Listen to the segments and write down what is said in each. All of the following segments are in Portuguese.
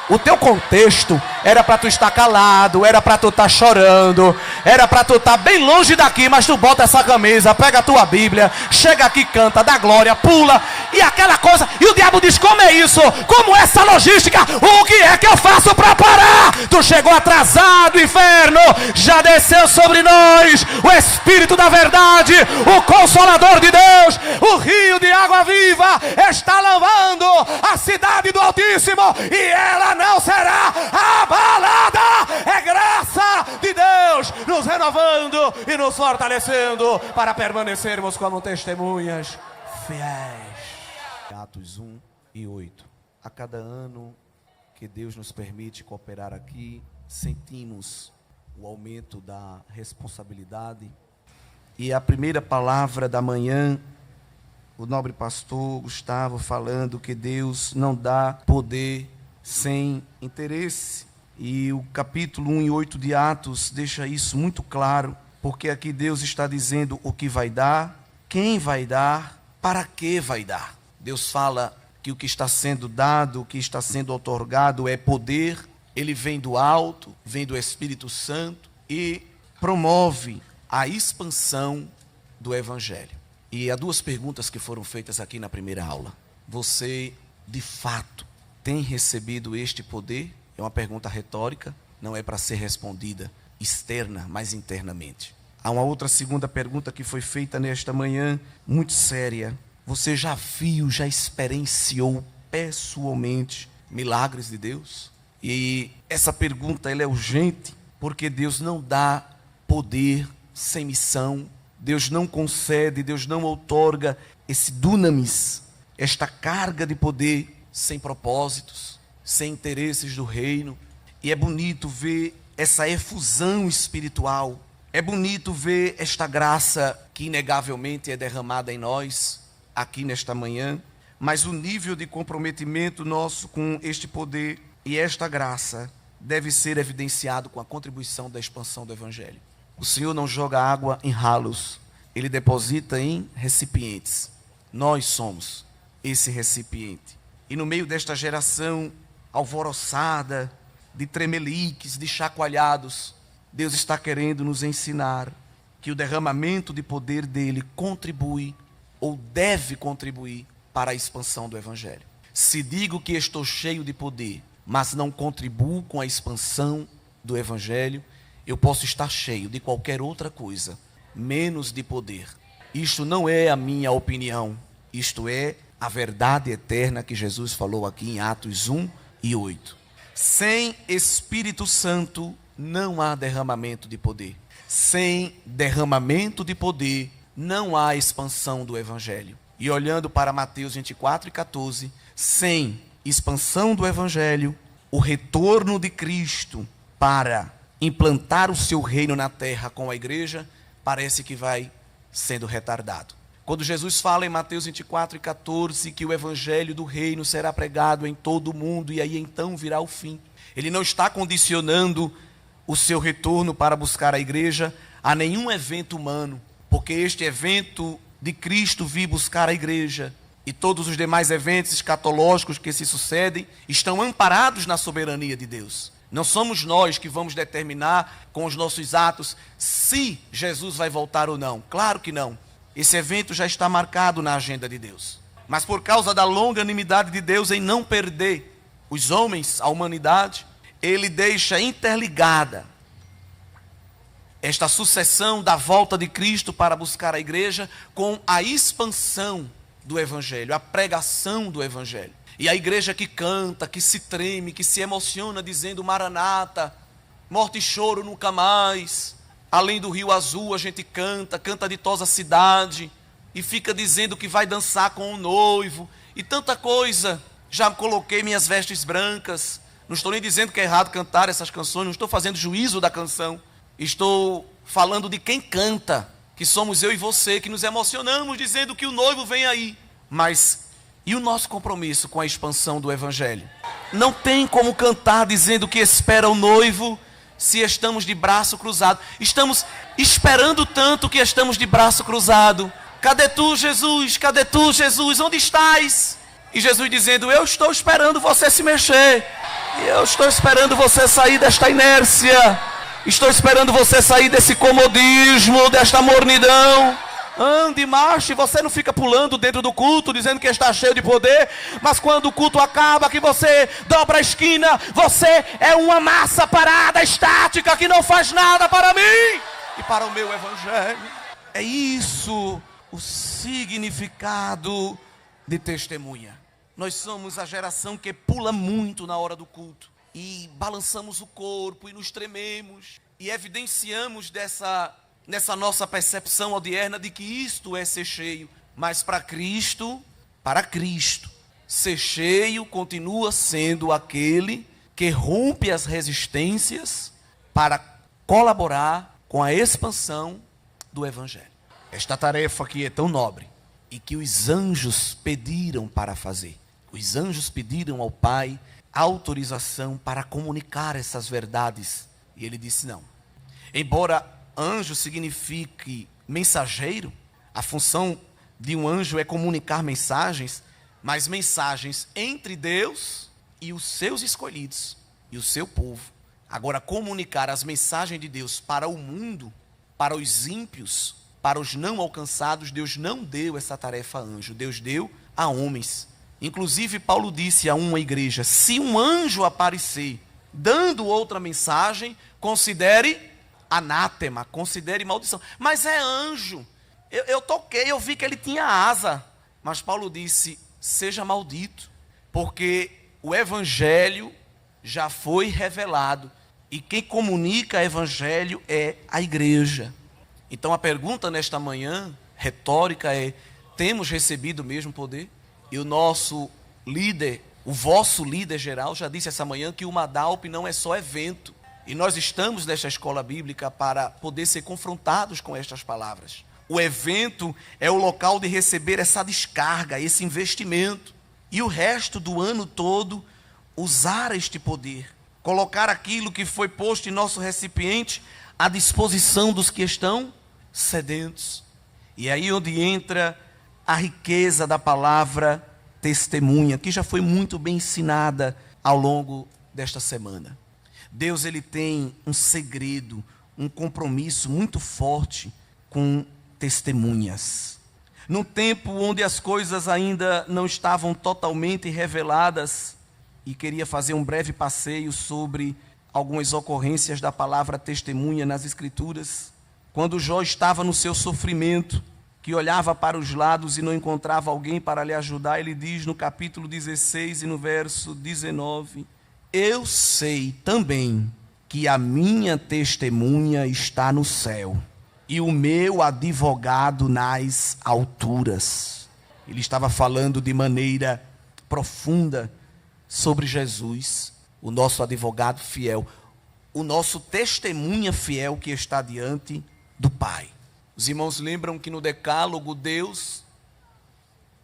O teu contexto era para tu estar calado, era para tu estar chorando, era para tu estar bem longe daqui, mas tu bota essa camisa, pega a tua Bíblia, chega aqui, canta, dá glória, pula, e aquela coisa, e o diabo diz, como é isso? Como é essa logística? O que é que eu faço para parar? Tu chegou atrasado, inferno, já desceu sobre nós o Espírito da verdade, o Consolador de Deus, o rio de água viva está lavando a cidade do Altíssimo, e ela não será abalada. É graça de Deus nos renovando e nos fortalecendo para permanecermos como testemunhas fiéis. Atos 1 e 8. A cada ano que Deus nos permite cooperar aqui, sentimos o aumento da responsabilidade. E a primeira palavra da manhã, o nobre pastor Gustavo falando que Deus não dá poder sem interesse. E o capítulo 1 e 8 de Atos deixa isso muito claro, porque aqui Deus está dizendo o que vai dar, quem vai dar, para que vai dar. Deus fala que o que está sendo dado, o que está sendo outorgado é poder, ele vem do alto, vem do Espírito Santo e promove a expansão do Evangelho. E há duas perguntas que foram feitas aqui na primeira aula. Você, de fato, tem recebido este poder? É uma pergunta retórica, não é para ser respondida externa, mas internamente. Há uma outra segunda pergunta que foi feita nesta manhã, muito séria. Você já viu, já experienciou pessoalmente milagres de Deus? E essa pergunta ela é urgente, porque Deus não dá poder sem missão. Deus não concede, Deus não outorga esse dunamis, esta carga de poder sem propósitos, sem interesses do reino. E é bonito ver essa efusão espiritual. É bonito ver esta graça que inegavelmente é derramada em nós, aqui nesta manhã. Mas o nível de comprometimento nosso com este poder e esta graça deve ser evidenciado com a contribuição da expansão do Evangelho. O Senhor não joga água em ralos, Ele deposita em recipientes. Nós somos esse recipiente. E no meio desta geração alvoroçada, de tremeliques, de chacoalhados, Deus está querendo nos ensinar que o derramamento de poder dele contribui, ou deve contribuir, para a expansão do Evangelho. Se digo que estou cheio de poder, mas não contribuo com a expansão do Evangelho, eu posso estar cheio de qualquer outra coisa, menos de poder. Isto não é a minha opinião, isto é a verdade eterna que Jesus falou aqui em Atos 1 e 8. Sem Espírito Santo não há derramamento de poder. Sem derramamento de poder não há expansão do Evangelho. E olhando para Mateus 24 e 14, sem expansão do Evangelho, o retorno de Cristo para implantar o seu reino na terra com a igreja, parece que vai sendo retardado. Quando Jesus fala em Mateus 24 e 14 que o Evangelho do reino será pregado em todo o mundo e aí então virá o fim, ele não está condicionando o seu retorno para buscar a igreja a nenhum evento humano, porque este evento de Cristo vir buscar a igreja e todos os demais eventos escatológicos que se sucedem estão amparados na soberania de Deus. Não somos nós que vamos determinar com os nossos atos se Jesus vai voltar ou não. Claro que não. Esse evento já está marcado na agenda de Deus. Mas por causa da longanimidade de Deus em não perder os homens, a humanidade, Ele deixa interligada esta sucessão da volta de Cristo para buscar a igreja com a expansão do Evangelho, a pregação do Evangelho. E a igreja que canta, que se treme, que se emociona dizendo Maranata, morte e choro nunca mais. Além do Rio Azul a gente canta, canta Ditosa Cidade, e fica dizendo que vai dançar com o noivo, e tanta coisa. Já coloquei minhas vestes brancas, não estou nem dizendo que é errado cantar essas canções, não estou fazendo juízo da canção, estou falando de quem canta, que somos eu e você, que nos emocionamos dizendo que o noivo vem aí. Mas e o nosso compromisso com a expansão do Evangelho? Não tem como cantar dizendo que espera o noivo se estamos de braço cruzado. Estamos esperando tanto que estamos de braço cruzado. Cadê tu, Jesus? Cadê tu, Jesus? Onde estás? E Jesus dizendo, eu estou esperando você se mexer. E eu estou esperando você sair desta inércia. Estou esperando você sair desse comodismo, desta mornidão. Ande, marche, você não fica pulando dentro do culto, dizendo que está cheio de poder, mas quando o culto acaba, que você dobra a esquina, você é uma massa parada, estática, que não faz nada para mim e para o meu evangelho. É isso o significado de testemunha. Nós somos a geração que pula muito na hora do culto, e balançamos o corpo, e nos trememos, e evidenciamos nessa nossa percepção odierna de que isto é ser cheio. Mas para Cristo, ser cheio continua sendo aquele que rompe as resistências para colaborar com a expansão do Evangelho. Esta tarefa que é tão nobre e que os anjos pediram para fazer. Os anjos pediram ao Pai autorização para comunicar essas verdades. E ele disse não. Embora anjo signifique mensageiro, a função de um anjo é comunicar mensagens, mas mensagens entre Deus e os seus escolhidos e o seu povo. Agora, comunicar as mensagens de Deus para o mundo, para os ímpios, para os não alcançados, Deus não deu essa tarefa a anjo, Deus deu a homens. Inclusive, Paulo disse a uma igreja: se um anjo aparecer dando outra mensagem, considere anátema, considere maldição. Mas é anjo. Eu toquei, eu vi que ele tinha asa. Mas Paulo disse: seja maldito, porque o evangelho já foi revelado, e quem comunica o evangelho é a igreja. Então a pergunta nesta manhã, retórica, é: temos recebido o mesmo poder? E o nosso líder, o vosso líder geral, já disse essa manhã que o Madalp não é só evento. E nós estamos nesta escola bíblica para poder ser confrontados com estas palavras. O evento é o local de receber essa descarga, esse investimento. E o resto do ano todo, usar este poder. Colocar aquilo que foi posto em nosso recipiente à disposição dos que estão sedentos. E aí onde entra a riqueza da palavra testemunha, que já foi muito bem ensinada ao longo desta semana. Deus, ele tem um segredo, um compromisso muito forte com testemunhas. Num tempo onde as coisas ainda não estavam totalmente reveladas, e queria fazer um breve passeio sobre algumas ocorrências da palavra testemunha nas Escrituras. Quando Jó estava no seu sofrimento, que olhava para os lados e não encontrava alguém para lhe ajudar, ele diz no capítulo 16 e no verso 19: eu sei também que a minha testemunha está no céu e o meu advogado nas alturas. Ele estava falando de maneira profunda sobre Jesus, o nosso advogado fiel, o nosso testemunha fiel que está diante do Pai. Os irmãos lembram que no Decálogo Deus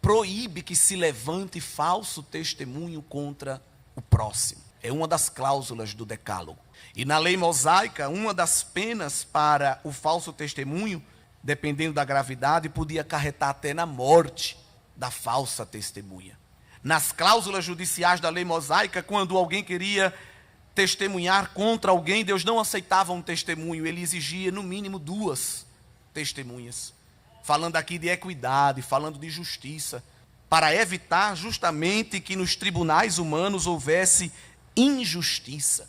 proíbe que se levante falso testemunho contra o próximo. É uma das cláusulas do Decálogo. E na lei mosaica, uma das penas para o falso testemunho, dependendo da gravidade, podia acarretar até na morte da falsa testemunha. Nas cláusulas judiciais da lei mosaica, quando alguém queria testemunhar contra alguém, Deus não aceitava um testemunho, ele exigia no mínimo 2 testemunhas. Falando aqui de equidade, falando de justiça, para evitar justamente que nos tribunais humanos houvesse injustiça.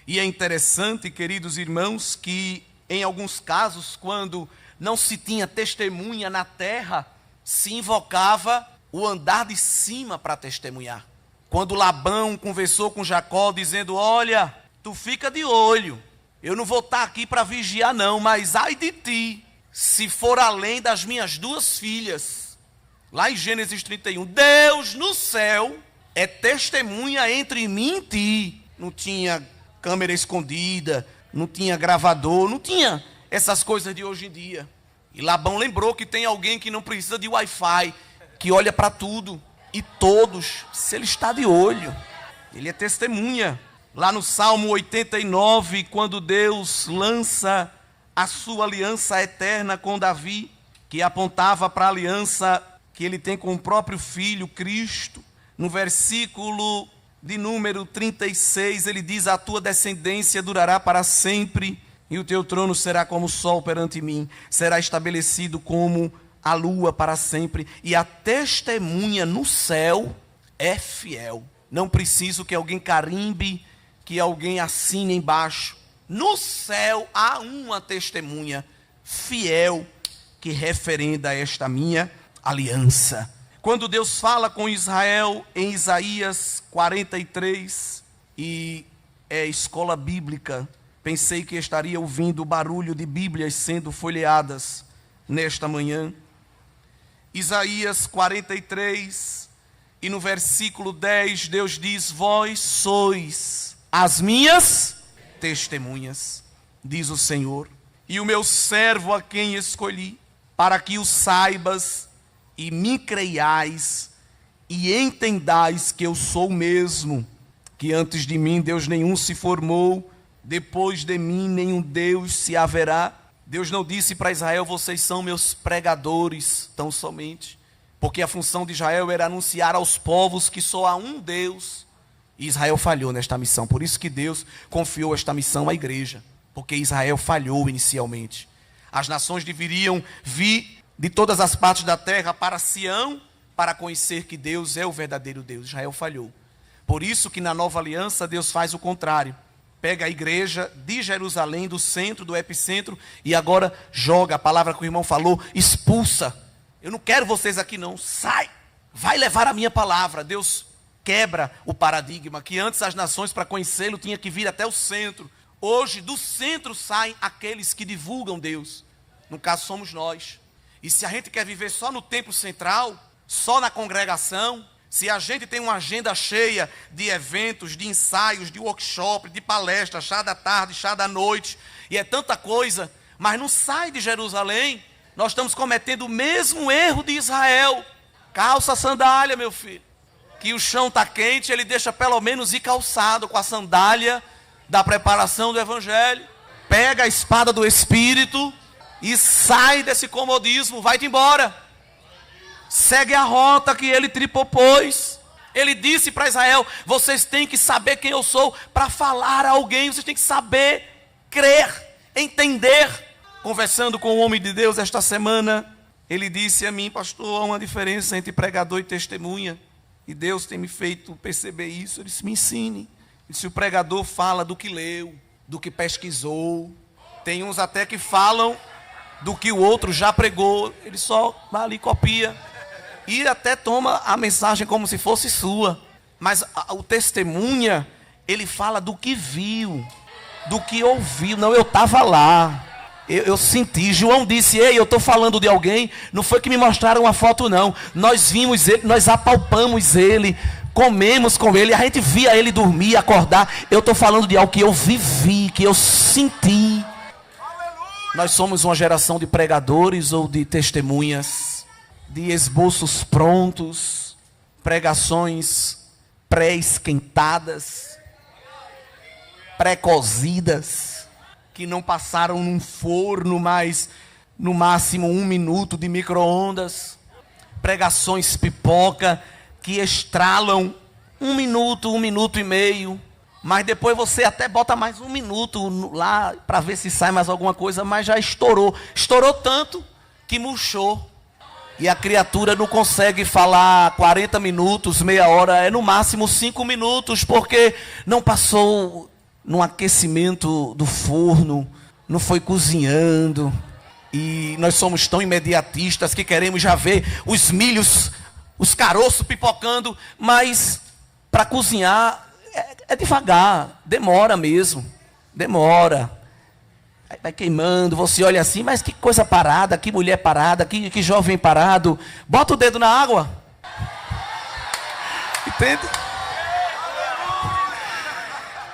E é interessante, queridos irmãos, que em alguns casos, quando não se tinha testemunha na terra, se invocava o andar de cima para testemunhar. Quando Labão conversou com Jacó, dizendo: olha, tu fica de olho, eu não vou estar aqui para vigiar não, mas ai de ti, se for além das minhas 2 filhas. Lá em Gênesis 31, Deus no céu é testemunha entre mim e ti. Não tinha câmera escondida, não tinha gravador, não tinha essas coisas de hoje em dia. E Labão lembrou que tem alguém que não precisa de Wi-Fi, que olha para tudo e todos, se ele está de olho, ele é testemunha. Lá no Salmo 89, quando Deus lança a sua aliança eterna com Davi, que apontava para a aliança que ele tem com o próprio Filho, Cristo, no versículo de número 36, ele diz: a tua descendência durará para sempre, e o teu trono será como o sol perante mim, será estabelecido como a lua para sempre, e a testemunha no céu é fiel. Não preciso que alguém carimbe, que alguém assine embaixo. No céu há uma testemunha fiel que referenda esta minha aliança. Quando Deus fala com Israel em Isaías 43, e é escola bíblica, pensei que estaria ouvindo o barulho de Bíblias sendo folheadas nesta manhã. Isaías 43, e no versículo 10, Deus diz: vós sois as minhas testemunhas, diz o Senhor, e o meu servo a quem escolhi, para que o saibas e me creiais e entendais que eu sou o mesmo, que antes de mim Deus nenhum se formou, depois de mim nenhum Deus se haverá. Deus não disse para Israel: vocês são meus pregadores tão somente, porque a função de Israel era anunciar aos povos que só há um Deus. E Israel falhou nesta missão, por isso que Deus confiou esta missão à igreja, porque Israel falhou inicialmente. As nações deveriam vir de todas as partes da terra para Sião, para conhecer que Deus é o verdadeiro Deus. Israel falhou. Por isso que na nova aliança Deus faz o contrário. Pega a igreja de Jerusalém, do centro, do epicentro, e agora joga, a palavra que o irmão falou, expulsa. Eu não quero vocês aqui não, sai, vai levar a minha palavra. Deus quebra o paradigma, que antes as nações para conhecê-lo tinham que vir até o centro. Hoje do centro saem aqueles que divulgam Deus. No caso somos nós. E se a gente quer viver só no templo central, só na congregação, se a gente tem uma agenda cheia de eventos, de ensaios, de workshop, de palestras, chá da tarde, chá da noite, e é tanta coisa, mas não sai de Jerusalém, nós estamos cometendo o mesmo erro de Israel. Calça a sandália, meu filho, que o chão está quente, ele deixa pelo menos ir calçado com a sandália da preparação do evangelho. Pega a espada do Espírito e sai desse comodismo, vai-te embora. Segue a rota que ele te propôs. Ele disse para Israel: vocês têm que saber quem eu sou para falar a alguém, vocês têm que saber, crer, entender. Conversando com o homem de Deus esta semana, ele disse a mim: pastor, há uma diferença entre pregador e testemunha, e Deus tem me feito perceber isso. Ele disse: me ensine. Ele disse: o pregador fala do que leu, do que pesquisou. Tem uns até que falam do que o outro já pregou, ele só vai ali, copia, e até toma a mensagem como se fosse sua. Mas o testemunha, ele fala do que viu, do que ouviu. Não, eu estava lá, eu senti. João disse: ei, eu estou falando de alguém, não foi que me mostraram uma foto não, nós vimos ele, nós apalpamos ele, comemos com ele, a gente via ele dormir, acordar. Eu estou falando de algo que eu vivi, que eu senti. Nós somos uma geração de pregadores ou de testemunhas, de esboços prontos, pregações pré-esquentadas, pré-cozidas, que não passaram num forno, mas no máximo 1 minuto de micro-ondas, pregações pipoca, que estralam 1 minuto, 1 minuto e meio, mas depois você até bota mais 1 minuto lá para ver se sai mais alguma coisa, mas já estourou. Estourou tanto que murchou. E a criatura não consegue falar 40 minutos, meia hora, é no máximo 5 minutos, porque não passou no aquecimento do forno, não foi cozinhando. E nós somos tão imediatistas que queremos já ver os milhos, os caroços pipocando, mas para cozinhar é devagar, demora mesmo, demora. Vai queimando, você olha assim, mas que coisa parada, que mulher parada, que jovem parado. Bota o dedo na água. Entende?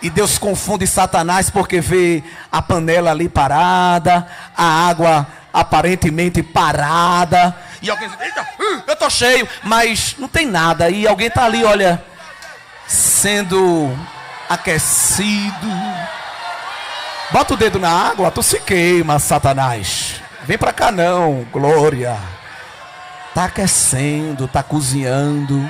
E Deus confunde Satanás porque vê a panela ali parada, a água aparentemente parada. E alguém diz: eita, eu tô cheio, mas não tem nada. E alguém tá ali, olha, sendo aquecido. Bota o dedo na água, tu se queima, Satanás. Vem pra cá não, glória. Tá aquecendo, tá cozinhando.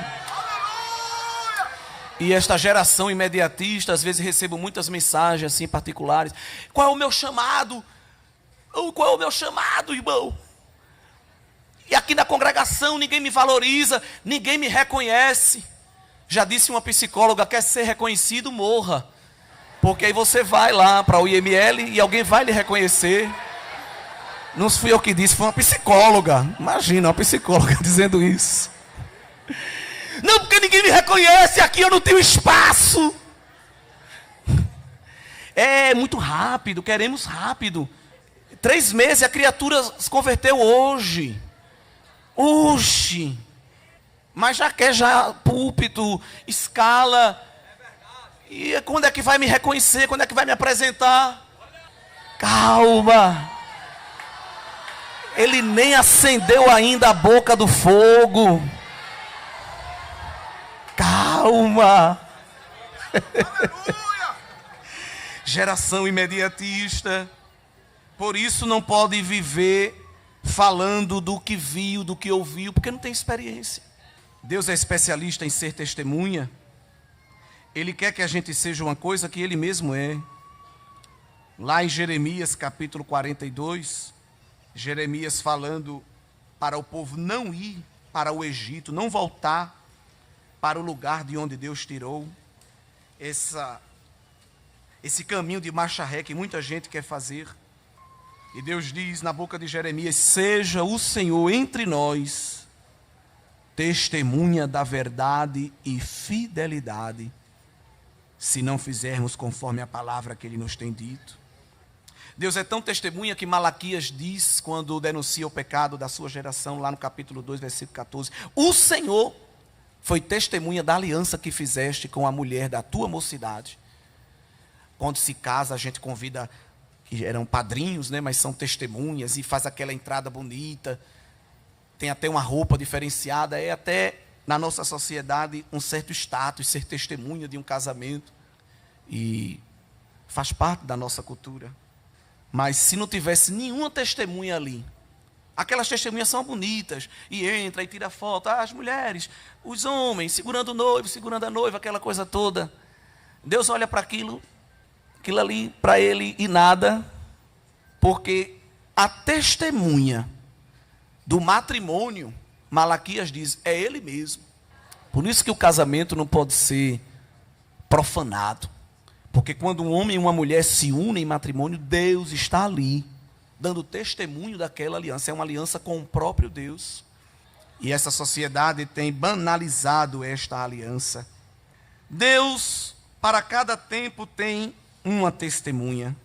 E esta geração imediatista, às vezes recebo muitas mensagens assim particulares. Qual é o meu chamado? Qual é o meu chamado, irmão? E aqui na congregação ninguém me valoriza, ninguém me reconhece. Já disse uma psicóloga, quer ser reconhecido, morra. Porque aí você vai lá para o IML e alguém vai lhe reconhecer. Não fui eu que disse, foi uma psicóloga. Imagina, uma psicóloga dizendo isso. Não, porque ninguém me reconhece, aqui eu não tenho espaço. É muito rápido, queremos rápido. 3 meses, a criatura se converteu hoje. Hoje. Mas já quer púlpito, escala. E quando é que vai me reconhecer? Quando é que vai me apresentar? Calma. Ele nem acendeu ainda a boca do fogo. Calma. Geração imediatista. Por isso não pode viver falando do que viu, do que ouviu, porque não tem experiência. Deus é especialista em ser testemunha. Ele quer que a gente seja uma coisa que Ele mesmo é. Lá em Jeremias capítulo 42, Jeremias falando para o povo não ir para o Egito, não voltar para o lugar de onde Deus tirou. Esse caminho de marcha ré que muita gente quer fazer. E Deus diz na boca de Jeremias, seja o Senhor entre nós, testemunha da verdade e fidelidade, se não fizermos conforme a palavra que Ele nos tem dito. Deus é tão testemunha que Malaquias diz, quando denuncia o pecado da sua geração, lá no capítulo 2, versículo 14, o Senhor foi testemunha da aliança que fizeste com a mulher da tua mocidade. Quando se casa, a gente convida, que eram padrinhos, né, mas são testemunhas, e faz aquela entrada bonita, tem até uma roupa diferenciada, é até na nossa sociedade um certo status, ser testemunha de um casamento, e faz parte da nossa cultura. Mas se não tivesse nenhuma testemunha ali, aquelas testemunhas são bonitas, e entra e tira foto, as mulheres, os homens, segurando o noivo, segurando a noiva, aquela coisa toda. Deus olha para aquilo ali para Ele e nada, porque a testemunha do matrimônio, Malaquias diz, é Ele mesmo. Por isso que o casamento não pode ser profanado. Porque quando um homem e uma mulher se unem em matrimônio, Deus está ali, dando testemunho daquela aliança. É uma aliança com o próprio Deus. E essa sociedade tem banalizado esta aliança. Deus, para cada tempo, tem uma testemunha.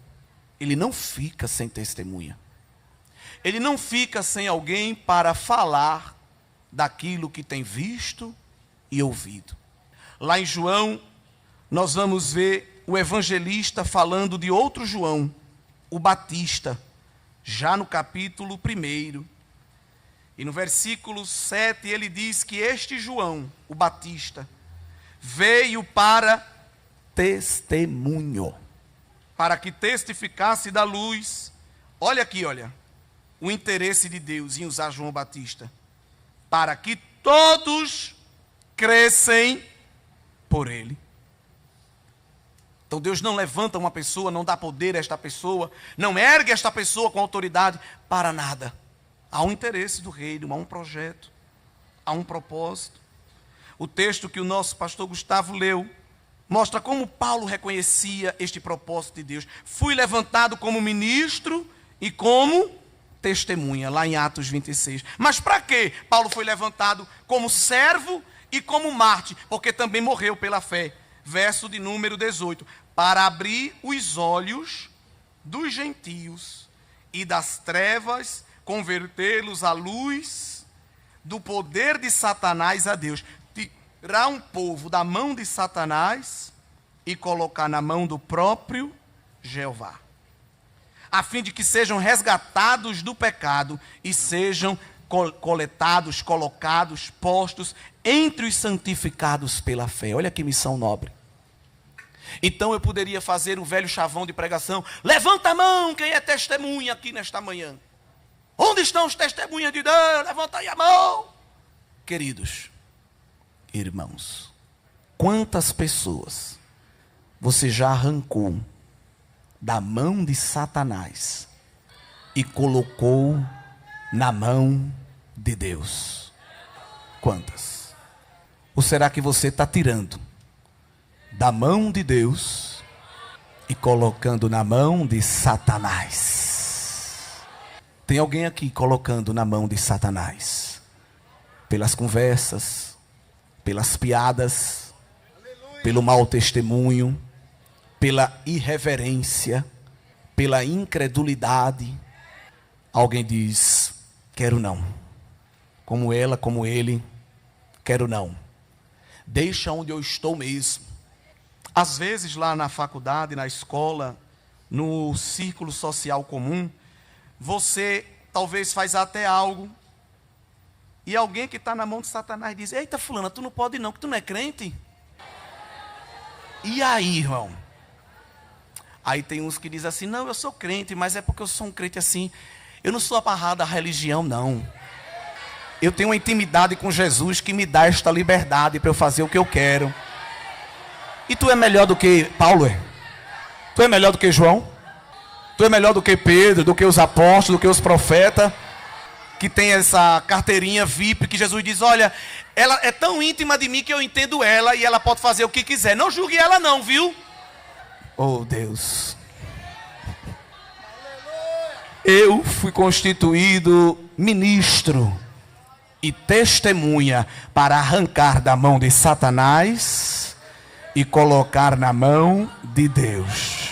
Ele não fica sem testemunha. Ele não fica sem alguém para falar daquilo que tem visto e ouvido. Lá em João, nós vamos ver o evangelista falando de outro João, o Batista, já no capítulo 1. E no versículo 7 ele diz que este João, o Batista, veio para testemunho, para que testificasse da luz. Olha aqui, olha, o interesse de Deus em usar João Batista, para que todos crescem por ele. Então Deus não levanta uma pessoa, não dá poder a esta pessoa, não ergue esta pessoa com autoridade para nada. Há um interesse do reino, há um projeto, há um propósito. O texto que o nosso pastor Gustavo leu mostra como Paulo reconhecia este propósito de Deus. Fui levantado como ministro e como testemunha, lá em Atos 26. Mas para quê? Paulo foi levantado como servo e como mártir, porque também morreu pela fé. Verso de número 18. Para abrir os olhos dos gentios e das trevas, convertê-los à luz do poder de Satanás a Deus. Tirar um povo da mão de Satanás e colocar na mão do próprio Jeová, a fim de que sejam resgatados do pecado e sejam coletados, colocados, postos entre os santificados pela fé. Olha que missão nobre. Então eu poderia fazer o velho chavão de pregação: levanta a mão quem é testemunha aqui nesta manhã. Onde estão os testemunhas de Deus? Levanta aí a mão. Queridos irmãos, quantas pessoas você já arrancou da mão de Satanás e colocou na mão de Deus? Quantas? Ou será que você está tirando da mão de Deus e colocando na mão de Satanás? Tem alguém aqui colocando na mão de Satanás? Pelas conversas, pelas piadas, pelo mau testemunho, pela irreverência, pela incredulidade. Alguém diz: quero não. Como ela, como ele, quero não. Deixa onde eu estou mesmo. Às vezes lá na faculdade, na escola, no círculo social comum, você talvez faz até algo, e alguém que está na mão de Satanás diz: eita fulana, tu não pode não, que tu não é crente. E aí, irmão? Aí tem uns que dizem assim: não, eu sou crente, mas é porque eu sou um crente assim, eu não sou amarrado à religião não. Eu tenho uma intimidade com Jesus que me dá esta liberdade para eu fazer o que eu quero. E tu é melhor do que Paulo? Tu é melhor do que João? Tu é melhor do que Pedro, do que os apóstolos, do que os profetas, que tem essa carteirinha VIP, que Jesus diz: olha, ela é tão íntima de mim que eu entendo ela e ela pode fazer o que quiser. Não julgue ela não, viu? Oh Deus. Eu fui constituído ministro e testemunha para arrancar da mão de Satanás e colocar na mão de Deus.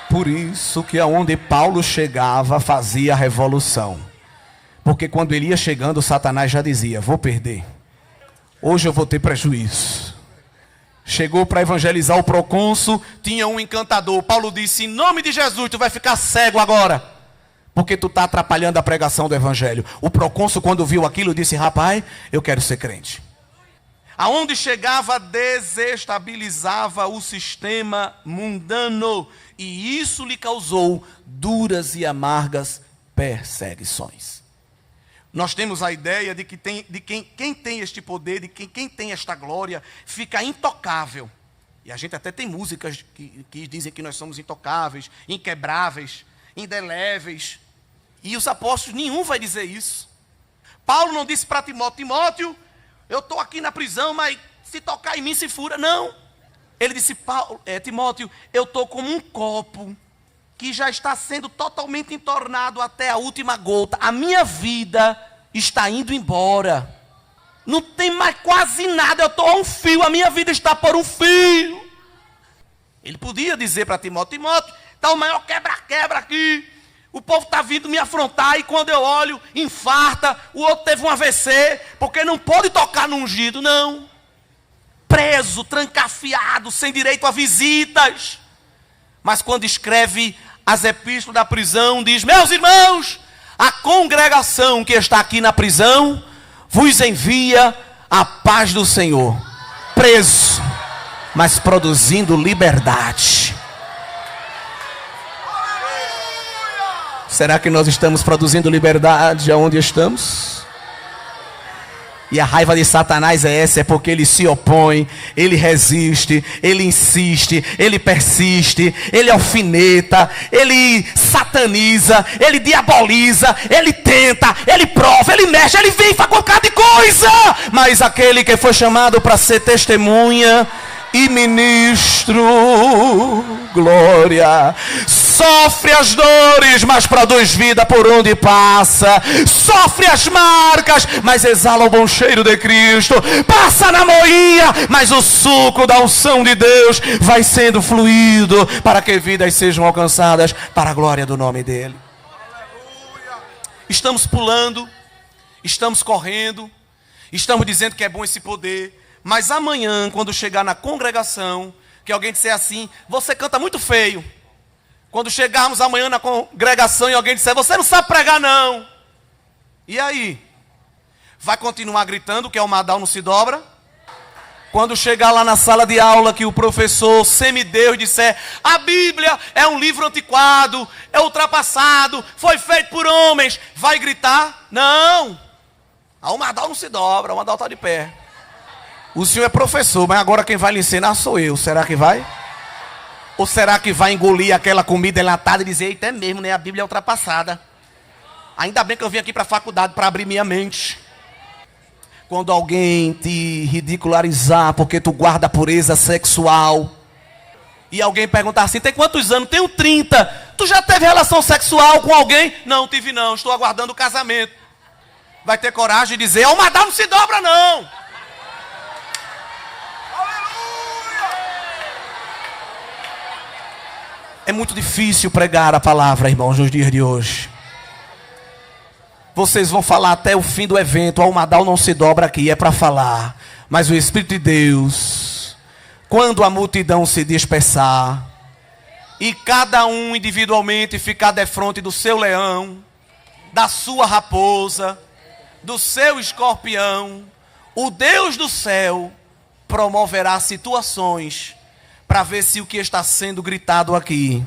Por isso que aonde Paulo chegava fazia a revolução. Porque quando ele ia chegando, Satanás já dizia: vou perder. Hoje eu vou ter prejuízo. Chegou para evangelizar o procônsul, tinha um encantador. Paulo disse: em nome de Jesus, tu vai ficar cego agora, porque tu está atrapalhando a pregação do evangelho. O procônsul, quando viu aquilo, disse: rapaz, eu quero ser crente. Aonde chegava, desestabilizava o sistema mundano. E isso lhe causou duras e amargas perseguições. Nós temos a ideia de que quem tem este poder, de quem tem esta glória, fica intocável. E a gente até tem músicas que dizem que nós somos intocáveis, inquebráveis, indeléveis. E os apóstolos, nenhum vai dizer isso. Paulo não disse para Timóteo: Timóteo, eu estou aqui na prisão, mas se tocar em mim se fura. Não. Ele disse: Timóteo, eu estou como um copo que já está sendo totalmente entornado até a última gota. A minha vida está indo embora. Não tem mais quase nada, eu estou a um fio, a minha vida está por um fio. Ele podia dizer para Timóteo: Timóteo, está o maior quebra-quebra aqui. O povo está vindo me afrontar e quando eu olho, infarta. O outro teve um AVC, porque não pode tocar no ungido, não. Preso, trancafiado, sem direito a visitas. Mas quando escreve as epístolas da prisão, diz: meus irmãos, a congregação que está aqui na prisão vos envia a paz do Senhor. Preso, mas produzindo liberdade. Será que nós estamos produzindo liberdade aonde estamos? E a raiva de Satanás é essa, é porque ele se opõe, ele resiste, ele insiste, ele persiste, ele alfineta, ele sataniza, ele diaboliza, ele tenta, ele prova, ele mexe, ele vem, faz qualquer de coisa. Mas aquele que foi chamado para ser testemunha e ministro, glória, sofre as dores, mas produz vida por onde passa. Sofre as marcas, mas exala o bom cheiro de Cristo. Passa na moinha, mas o suco da unção de Deus vai sendo fluído para que vidas sejam alcançadas para a glória do nome dEle. Estamos pulando, estamos correndo, estamos dizendo que é bom esse poder. Mas amanhã, quando chegar na congregação, que alguém disser assim: você canta muito feio. Quando chegarmos amanhã na congregação e alguém disser: você não sabe pregar não. E aí? Vai continuar gritando que é o Madal não se dobra? Quando chegar lá na sala de aula que o professor semideus disser: a Bíblia é um livro antiquado, é ultrapassado, foi feito por homens, vai gritar? Não. O Madal não se dobra, o Madal está de pé. O senhor é professor, mas agora quem vai lhe ensinar sou eu. Será que vai? Ou será que vai engolir aquela comida enlatada e dizer, eita, é mesmo, né? A Bíblia é ultrapassada. Ainda bem que eu vim aqui para a faculdade para abrir minha mente. Quando alguém te ridicularizar porque tu guarda pureza sexual, e alguém perguntar assim, tem quantos anos? Tenho 30. Tu já teve relação sexual com alguém? Não, tive não, estou aguardando o casamento. Vai ter coragem de dizer, o Madal não se dobra não. É muito difícil pregar a palavra, irmãos, nos dias de hoje. Vocês vão falar até o fim do evento, o Madal não se dobra aqui, é para falar. Mas o Espírito de Deus, quando a multidão se dispersar, e cada um individualmente ficar defronte do seu leão, da sua raposa, do seu escorpião, o Deus do céu promoverá situações para ver se o que está sendo gritado aqui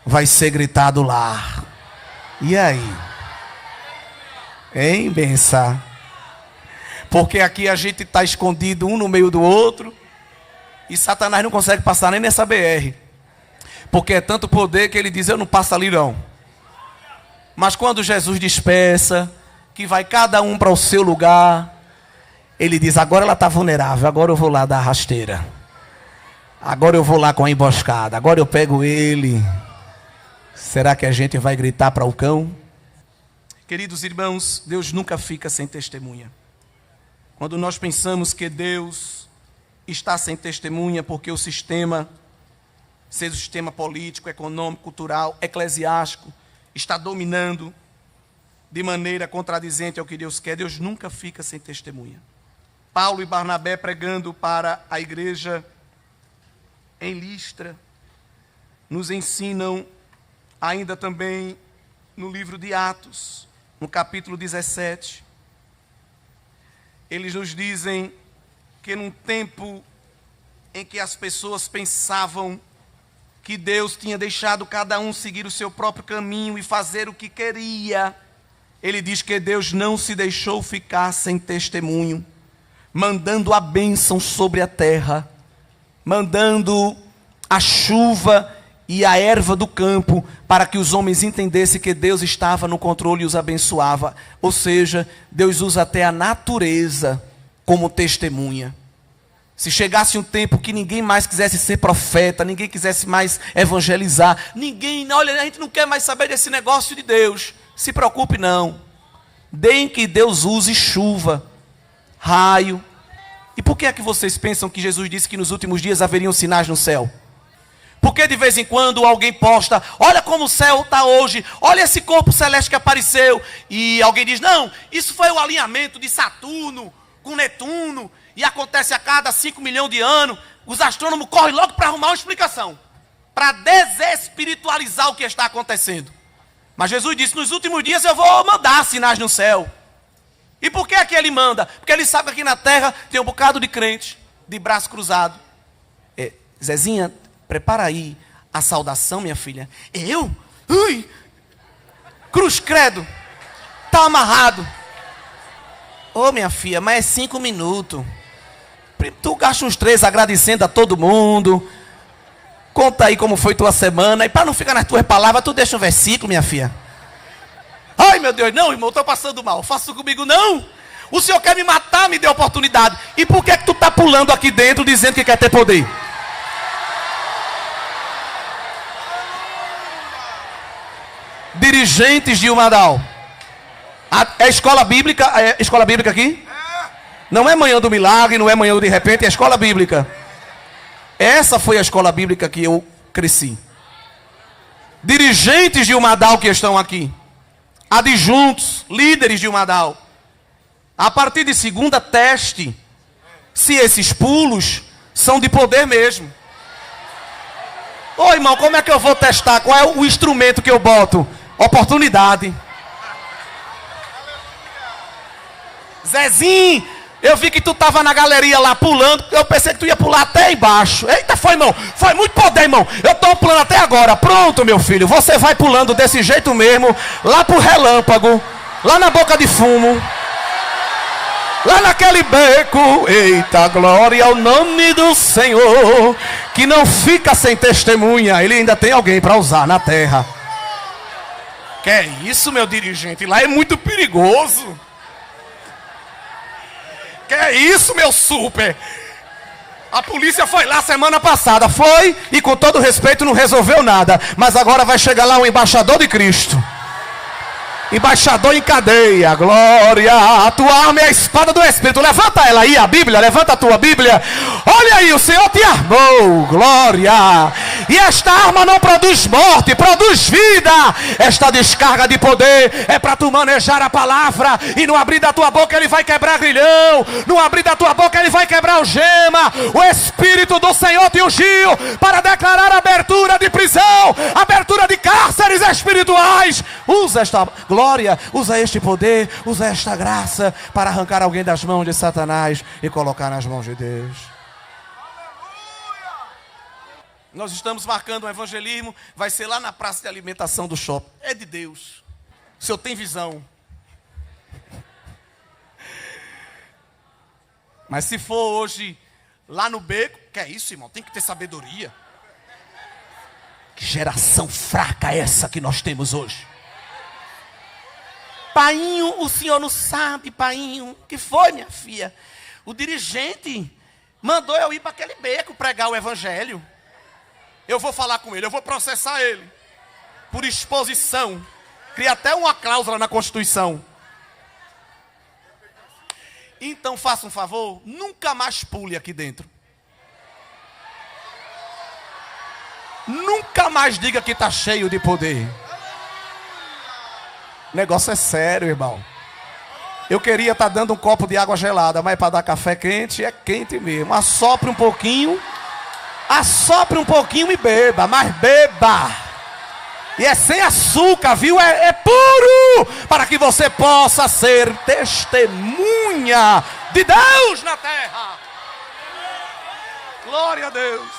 vai ser gritado lá. E aí? Hein, benção? Porque aqui a gente está escondido um no meio do outro e Satanás não consegue passar nem nessa BR. Porque é tanto poder que ele diz, eu não passo ali não. Mas quando Jesus dispersa, que vai cada um para o seu lugar, ele diz, agora ela está vulnerável, agora eu vou lá dar a rasteira. Agora eu vou lá com a emboscada, agora eu pego ele. Será que a gente vai gritar para o cão? Queridos irmãos, Deus nunca fica sem testemunha. Quando nós pensamos que Deus está sem testemunha porque o sistema, seja o sistema político, econômico, cultural, eclesiástico, está dominando de maneira contradizente ao que Deus quer, Deus nunca fica sem testemunha. Paulo e Barnabé pregando para a igreja em Listra, nos ensinam ainda também no livro de Atos, no capítulo 17. Eles nos dizem que num tempo em que as pessoas pensavam que Deus tinha deixado cada um seguir o seu próprio caminho e fazer o que queria, ele diz que Deus não se deixou ficar sem testemunho, mandando a bênção sobre a terra, mandando a chuva e a erva do campo, para que os homens entendessem que Deus estava no controle e os abençoava. Ou seja, Deus usa até a natureza como testemunha. Se chegasse um tempo que ninguém mais quisesse ser profeta, ninguém quisesse mais evangelizar, olha, a gente não quer mais saber desse negócio de Deus, se preocupe não. Deem que Deus use chuva, raio. E por que é que vocês pensam que Jesus disse que nos últimos dias haveriam sinais no céu? Porque de vez em quando alguém posta, olha como o céu está hoje, olha esse corpo celeste que apareceu. E alguém diz, não, isso foi o alinhamento de Saturno com Netuno, e acontece a cada 5 milhões de anos. Os astrônomos correm logo para arrumar uma explicação, para desespiritualizar o que está acontecendo. Mas Jesus disse, nos últimos dias eu vou mandar sinais no céu. E por que é que ele manda? Porque ele sabe que aqui na terra tem um bocado de crente, de braço cruzado. Zezinha, prepara aí a saudação, minha filha. Eu? Ui! Cruz credo. Tá amarrado. Ô, minha filha, mas é 5 minutos. Tu gasta uns 3 agradecendo a todo mundo. Conta aí como foi tua semana. E para não ficar nas tuas palavras, tu deixa um versículo, minha filha. Ai, meu Deus, não, irmão, estou passando mal. Faça comigo, não. O senhor quer me matar, me dê oportunidade. E por que é que tu está pulando aqui dentro dizendo que quer ter poder? Dirigentes de Umadal. É escola bíblica? É escola bíblica aqui? Não é manhã do milagre, não é manhã do de repente, é escola bíblica. Essa foi a escola bíblica que eu cresci. Dirigentes de Umadal que estão aqui. Adjuntos, líderes de Umadal. A partir de segunda, teste se esses pulos são de poder mesmo. Ô irmão, como é que eu vou testar? Qual é o instrumento que eu boto? Oportunidade. Zezinho, eu vi que tu estava na galeria lá pulando. Eu pensei que tu ia pular até embaixo. Eita, foi, irmão. Foi muito poder, irmão. Eu estou pulando até agora. Pronto, meu filho. Você vai pulando desse jeito mesmo. Lá pro relâmpago. Lá na boca de fumo. lá naquele beco. Eita, glória ao nome do Senhor, que não fica sem testemunha. Ele ainda tem alguém para usar na terra. Que é isso, meu dirigente? Lá é muito perigoso. Que é isso, meu super? A polícia foi lá semana passada, foi, e com todo respeito não resolveu nada. Mas agora vai chegar lá um embaixador de Cristo. Embaixador em cadeia, glória. A tua arma é a espada do Espírito. Levanta ela aí, a Bíblia, levanta a tua Bíblia. Olha aí, o Senhor te armou, glória. E esta arma não produz morte, produz vida. Esta descarga de poder é para tu manejar a palavra. E no abrir da tua boca ele vai quebrar grilhão. No abrir da tua boca ele vai quebrar o gema. O Espírito do Senhor te ungiu para declarar abertura de prisão, abertura de cárceres espirituais. Usa esta glória, usa este poder, usa esta graça para arrancar alguém das mãos de Satanás e colocar nas mãos de Deus. Nós estamos marcando um evangelismo, vai ser lá na praça de alimentação do shopping. É de Deus. O Senhor tem visão. Mas se for hoje lá no beco, que é isso, irmão? Tem que ter sabedoria. Que geração fraca é essa que nós temos hoje? Painho, o senhor não sabe, painho. Que foi, minha filha? O dirigente mandou eu ir para aquele beco pregar o evangelho. Eu vou falar com ele, eu vou processar ele por exposição. Cria até uma cláusula na Constituição. Então faça um favor, nunca mais pule aqui dentro. Nunca mais diga que está cheio de poder. O negócio é sério, irmão. Eu queria estar dando um copo de água gelada, mas para dar café quente, é quente mesmo. Assopre um pouquinho e beba, mas beba. E é sem açúcar, viu? É puro, para que você possa ser testemunha de Deus na terra. Glória a Deus.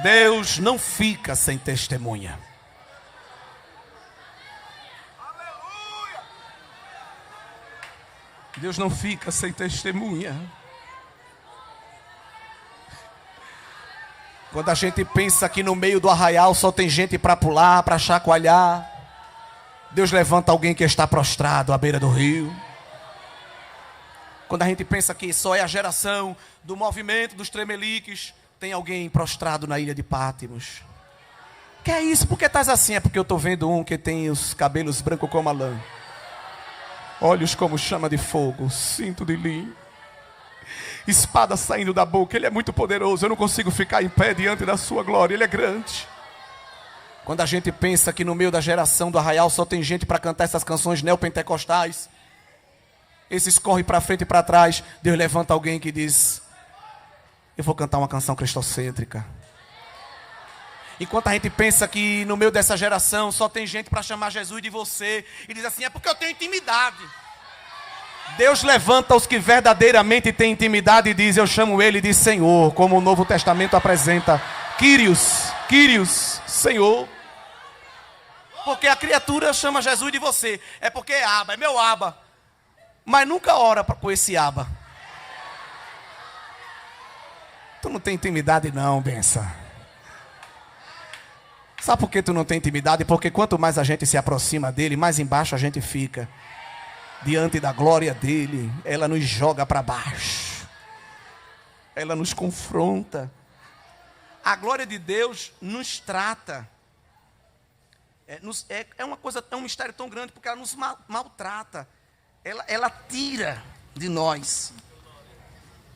Deus não fica sem testemunha. Deus não fica sem testemunha. Quando a gente pensa que no meio do arraial só tem gente para pular, para chacoalhar, Deus levanta alguém que está prostrado à beira do rio. Quando a gente pensa que só é a geração do movimento dos tremeliques, tem alguém prostrado na ilha de Pátimos. Que é isso? Por que estás assim? É porque eu estou vendo um que tem os cabelos brancos como a lã, olhos como chama de fogo, cinto de linho, espada saindo da boca. Ele é muito poderoso, eu não consigo ficar em pé diante da sua glória, ele é grande. Quando a gente pensa que no meio da geração do arraial só tem gente para cantar essas canções neopentecostais, esses correm para frente e para trás, Deus levanta alguém que diz: eu vou cantar uma canção cristocêntrica. Enquanto a gente pensa que no meio dessa geração só tem gente para chamar Jesus de você, e diz assim: é porque eu tenho intimidade. Deus levanta os que verdadeiramente têm intimidade e diz: eu chamo ele de Senhor, como o Novo Testamento apresenta. Kyrios, Kyrios, Senhor. Porque a criatura chama Jesus de você. É porque é Aba, é meu Aba. Mas nunca ora com esse Aba. Tu não tem intimidade não, benção. Sabe por que tu não tem intimidade? Porque quanto mais a gente se aproxima dele, mais embaixo a gente fica. Diante da glória dele, ela nos joga para baixo. Ela nos confronta. A glória de Deus nos trata. É uma coisa, é um mistério tão grande, porque ela nos maltrata. Ela tira de nós.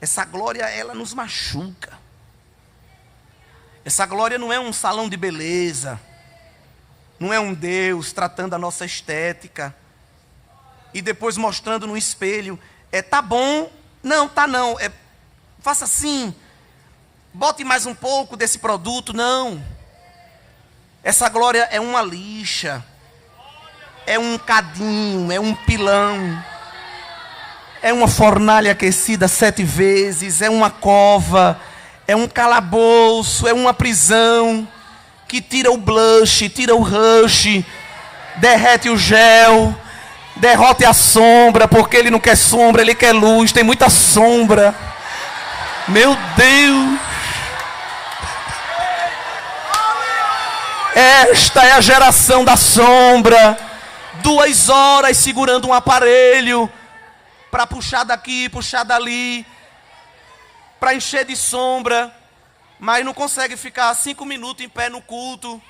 Essa glória, ela nos machuca. Essa glória não é um salão de beleza. Não é um Deus tratando a nossa estética e depois mostrando no espelho: tá bom, não, tá não, faça assim, bote mais um pouco desse produto. Não. Essa glória é uma lixa, é um cadinho, é um pilão, é uma fornalha aquecida 7 vezes, é uma cova, é um calabouço, é uma prisão que tira o blush, tira o rush, derrete o gel, Derrote a sombra, porque ele não quer sombra, ele quer luz. Tem muita sombra. Meu Deus. Esta é a geração da sombra. 2 horas segurando um aparelho para puxar daqui, puxar dali, para encher de sombra, mas não consegue ficar 5 minutos em pé no culto.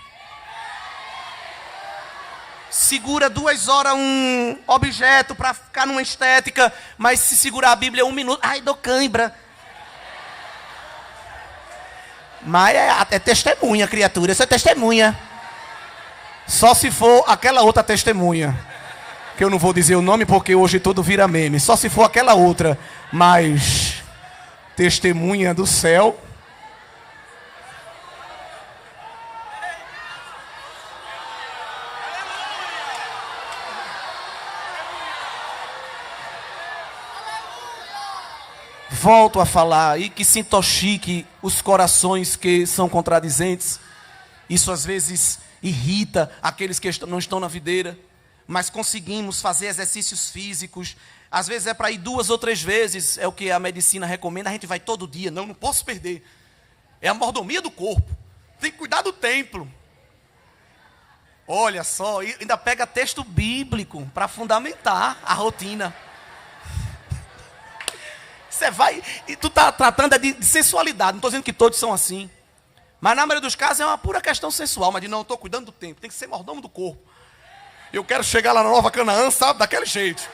Segura 2 horas um objeto para ficar numa estética, mas se segurar a Bíblia 1 minuto, ai, dou cãibra. Mas é testemunha, criatura, isso é testemunha. Só se for aquela outra testemunha, que eu não vou dizer o nome porque hoje tudo vira meme. Só se for aquela outra, mas testemunha do céu. Volto a falar, e que se intoxique os corações que são contradizentes. Isso às vezes irrita aqueles que não estão na videira, mas conseguimos fazer exercícios físicos. Às vezes é para ir 2 ou 3 vezes, é o que a medicina recomenda. A gente vai todo dia, não posso perder. É a mordomia do corpo, tem que cuidar do templo. Olha só, ainda pega texto bíblico para fundamentar a rotina. Você vai, e tu está tratando de sensualidade, não estou dizendo que todos são assim. Mas na maioria dos casos é uma pura questão sensual, mas de não, estou cuidando do tempo, tem que ser mordomo do corpo. Eu quero chegar lá na Nova Canaã, sabe, daquele jeito.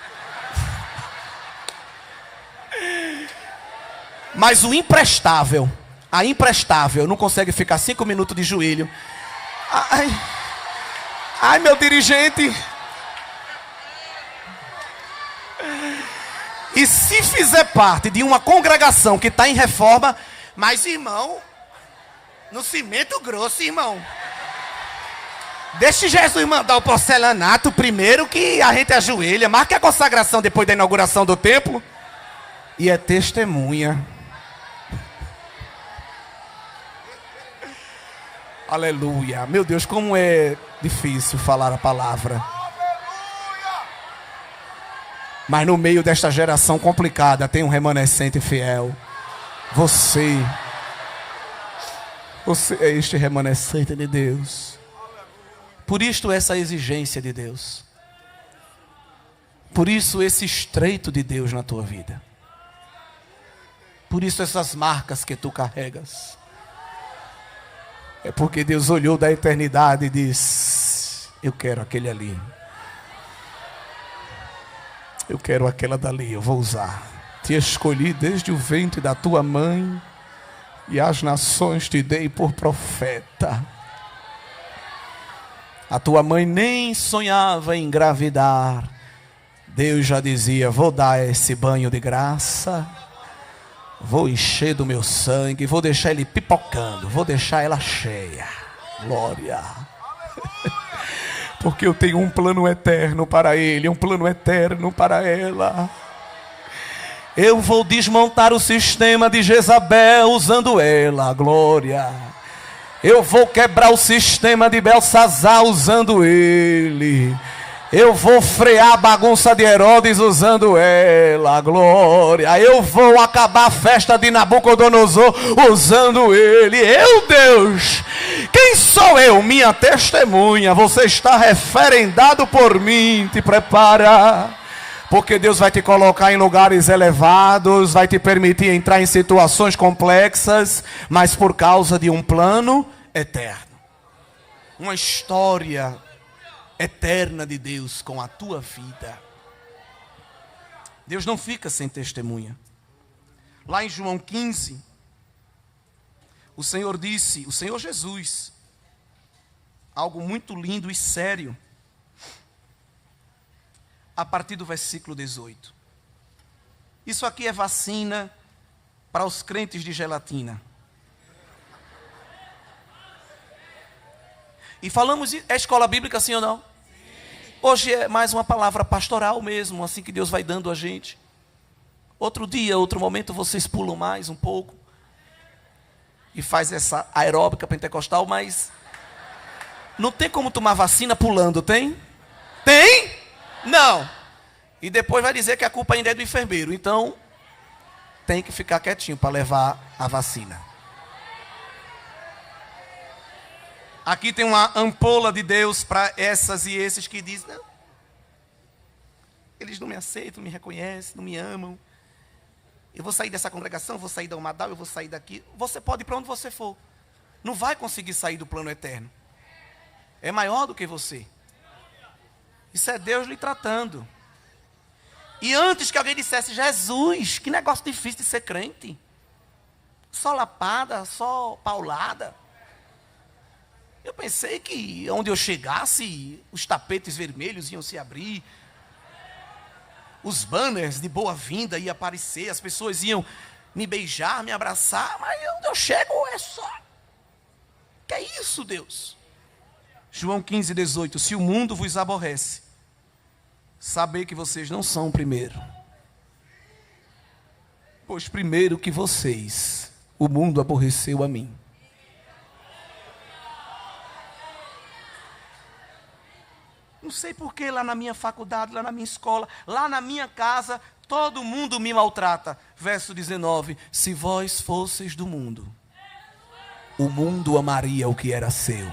Mas o imprestável, a imprestável, não consegue ficar 5 minutos de joelho. Ai, meu dirigente. E se fizer parte de uma congregação que está em reforma, mas irmão, no cimento grosso, irmão. Deixe Jesus mandar o porcelanato primeiro que a gente ajoelha. Marque a consagração depois da inauguração do templo. E é testemunha. Aleluia. Meu Deus, como é difícil falar a palavra. Mas no meio desta geração complicada tem um remanescente fiel. Você é este remanescente de Deus. Por isto essa exigência de Deus. Por isso esse estreito de Deus na tua vida. Por isso essas marcas que tu carregas. É porque Deus olhou da eternidade e disse: eu quero aquele ali. Eu quero aquela dali, eu vou usar. Te escolhi desde o ventre da tua mãe, e as nações te dei por profeta. A tua mãe nem sonhava em engravidar. Deus já dizia: vou dar esse banho de graça, vou encher do meu sangue, vou deixar ele pipocando, vou deixar ela cheia. Glória. Porque eu tenho um plano eterno para ele, um plano eterno para ela. Eu vou desmontar o sistema de Jezabel usando ela, glória. Eu vou quebrar o sistema de Belsazar usando ele. Eu vou frear a bagunça de Herodes usando ela, glória. Eu vou acabar a festa de Nabucodonosor usando ele. Eu, Deus, quem sou eu? Minha testemunha. Você está referendado por mim. Te prepara, porque Deus vai te colocar em lugares elevados, vai te permitir entrar em situações complexas, mas por causa de um plano eterno. Uma história eterna de Deus com a tua vida. Deus não fica sem testemunha. Lá em João 15, o Senhor disse, o Senhor Jesus, algo muito lindo e sério, a partir do versículo 18. Isso aqui é vacina para os crentes de gelatina. E falamos, é escola bíblica, sim ou não? Sim. Hoje é mais uma palavra pastoral mesmo, assim que Deus vai dando a gente. Outro dia, outro momento, vocês pulam mais um pouco. E faz essa aeróbica pentecostal, mas não tem como tomar vacina pulando, tem? Tem? Não. E depois vai dizer que a culpa ainda é do enfermeiro. Então, tem que ficar quietinho para levar a vacina. Aqui tem uma ampola de Deus para essas e esses que dizem, não, eles não me aceitam, não me reconhecem, não me amam. Eu vou sair dessa congregação, vou sair da Umadal, eu vou sair daqui. Você pode ir para onde você for. Não vai conseguir sair do plano eterno. É maior do que você. Isso é Deus lhe tratando. E antes que alguém dissesse, Jesus, que negócio difícil de ser crente. Só lapada, só paulada. Eu pensei que onde eu chegasse, os tapetes vermelhos iam se abrir. Os banners de boa-vinda iam aparecer. As pessoas iam me beijar, me abraçar. Mas onde eu chego é só... Que é isso, Deus? João 15, 18. Se o mundo vos aborrece, saber que vocês não são o primeiro. Pois primeiro que vocês, o mundo aborreceu a mim. Não sei porque lá na minha faculdade, lá na minha escola, lá na minha casa, todo mundo me maltrata. Verso 19. Se vós fosseis do mundo, o mundo amaria o que era seu.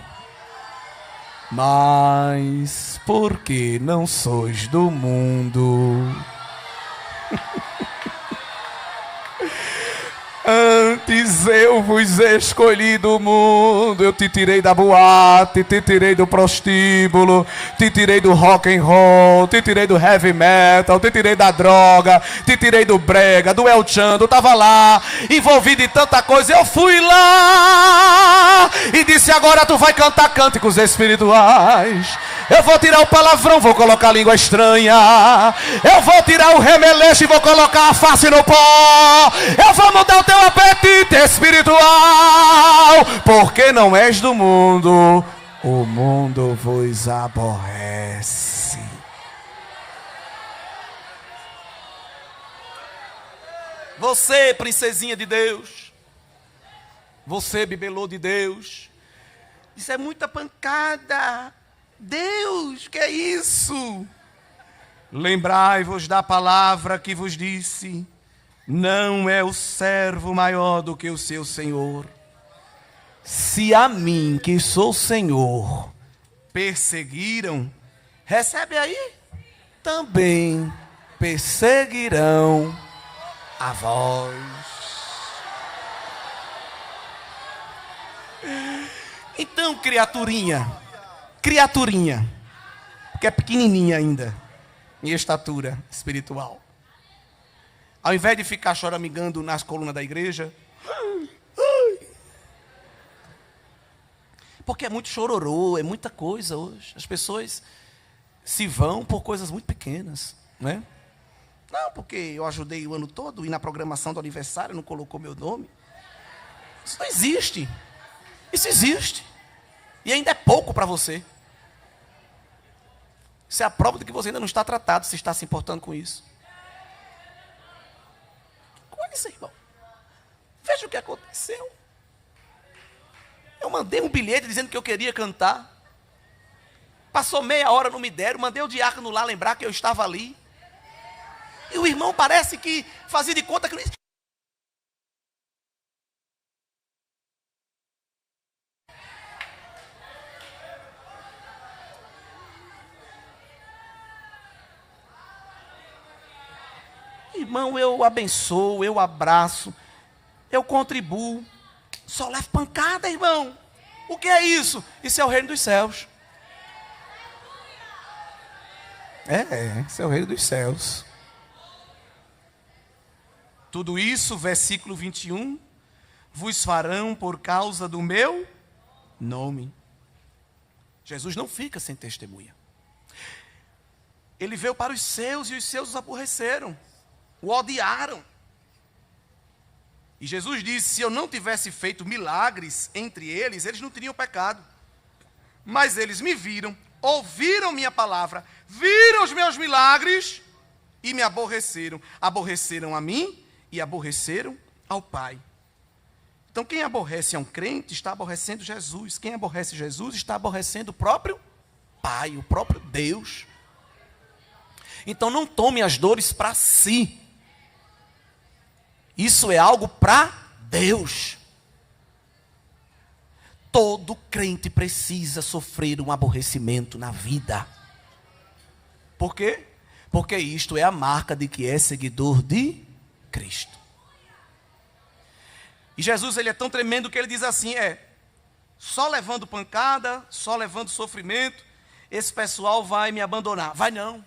Mas porque não sois do mundo, antes eu vos escolhi do mundo. Eu te tirei da boate, te tirei do prostíbulo, te tirei do rock and roll, te tirei do heavy metal, te tirei da droga, te tirei do brega, do El Chan. Eu tava lá, envolvido em tanta coisa. Eu fui lá e disse, agora tu vai cantar cânticos espirituais. Eu vou tirar o palavrão, vou colocar a língua estranha. Eu vou tirar o remeleixo e vou colocar a face no pó. Eu vou mudar o teu apetite espiritual. Porque não és do mundo, o mundo vos aborrece. Você, princesinha de Deus. Você, bibelô de Deus. Isso é muita pancada. Deus, que é isso? Lembrai-vos da palavra que vos disse: não é o servo maior do que o seu senhor. Se a mim, que sou Senhor, perseguiram, recebe aí, também perseguirão a vós. Então, criaturinha, que é pequenininha ainda, em estatura espiritual, ao invés de ficar choramingando nas colunas da igreja, porque é muito chororô, é muita coisa hoje. As pessoas se vão por coisas muito pequenas, né? Não, porque eu ajudei o ano todo e na programação do aniversário não colocou meu nome. Isso não existe. Isso existe. E ainda é pouco para você. Isso é a prova de que você ainda não está tratado, se está se importando com isso. Olha isso, irmão. Veja o que aconteceu. Eu mandei um bilhete dizendo que eu queria cantar. Passou meia hora, não me deram. Mandei o diácono lá lembrar que eu estava ali. E o irmão parece que fazia de conta que... Irmão, eu abençoo, eu abraço, eu contribuo. Só levo pancada, irmão. O que é isso? Isso é o reino dos céus. Isso é o reino dos céus. Tudo isso, versículo 21, vos farão por causa do meu nome. Jesus não fica sem testemunha. Ele veio para os seus e os seus os aborreceram, o odiaram. E Jesus disse, se eu não tivesse feito milagres entre eles, eles não teriam pecado. Mas eles me viram, ouviram minha palavra, viram os meus milagres e me aborreceram. Aborreceram a mim e aborreceram ao Pai. Então quem aborrece a um crente está aborrecendo Jesus. Quem aborrece Jesus está aborrecendo o próprio Pai, o próprio Deus. Então não tome as dores para si. Isso é algo para Deus. Todo crente precisa sofrer um aborrecimento na vida. Por quê? Porque isto é a marca de que é seguidor de Cristo. E Jesus, ele é tão tremendo que ele diz assim, só levando pancada, só levando sofrimento, esse pessoal vai me abandonar. Vai não.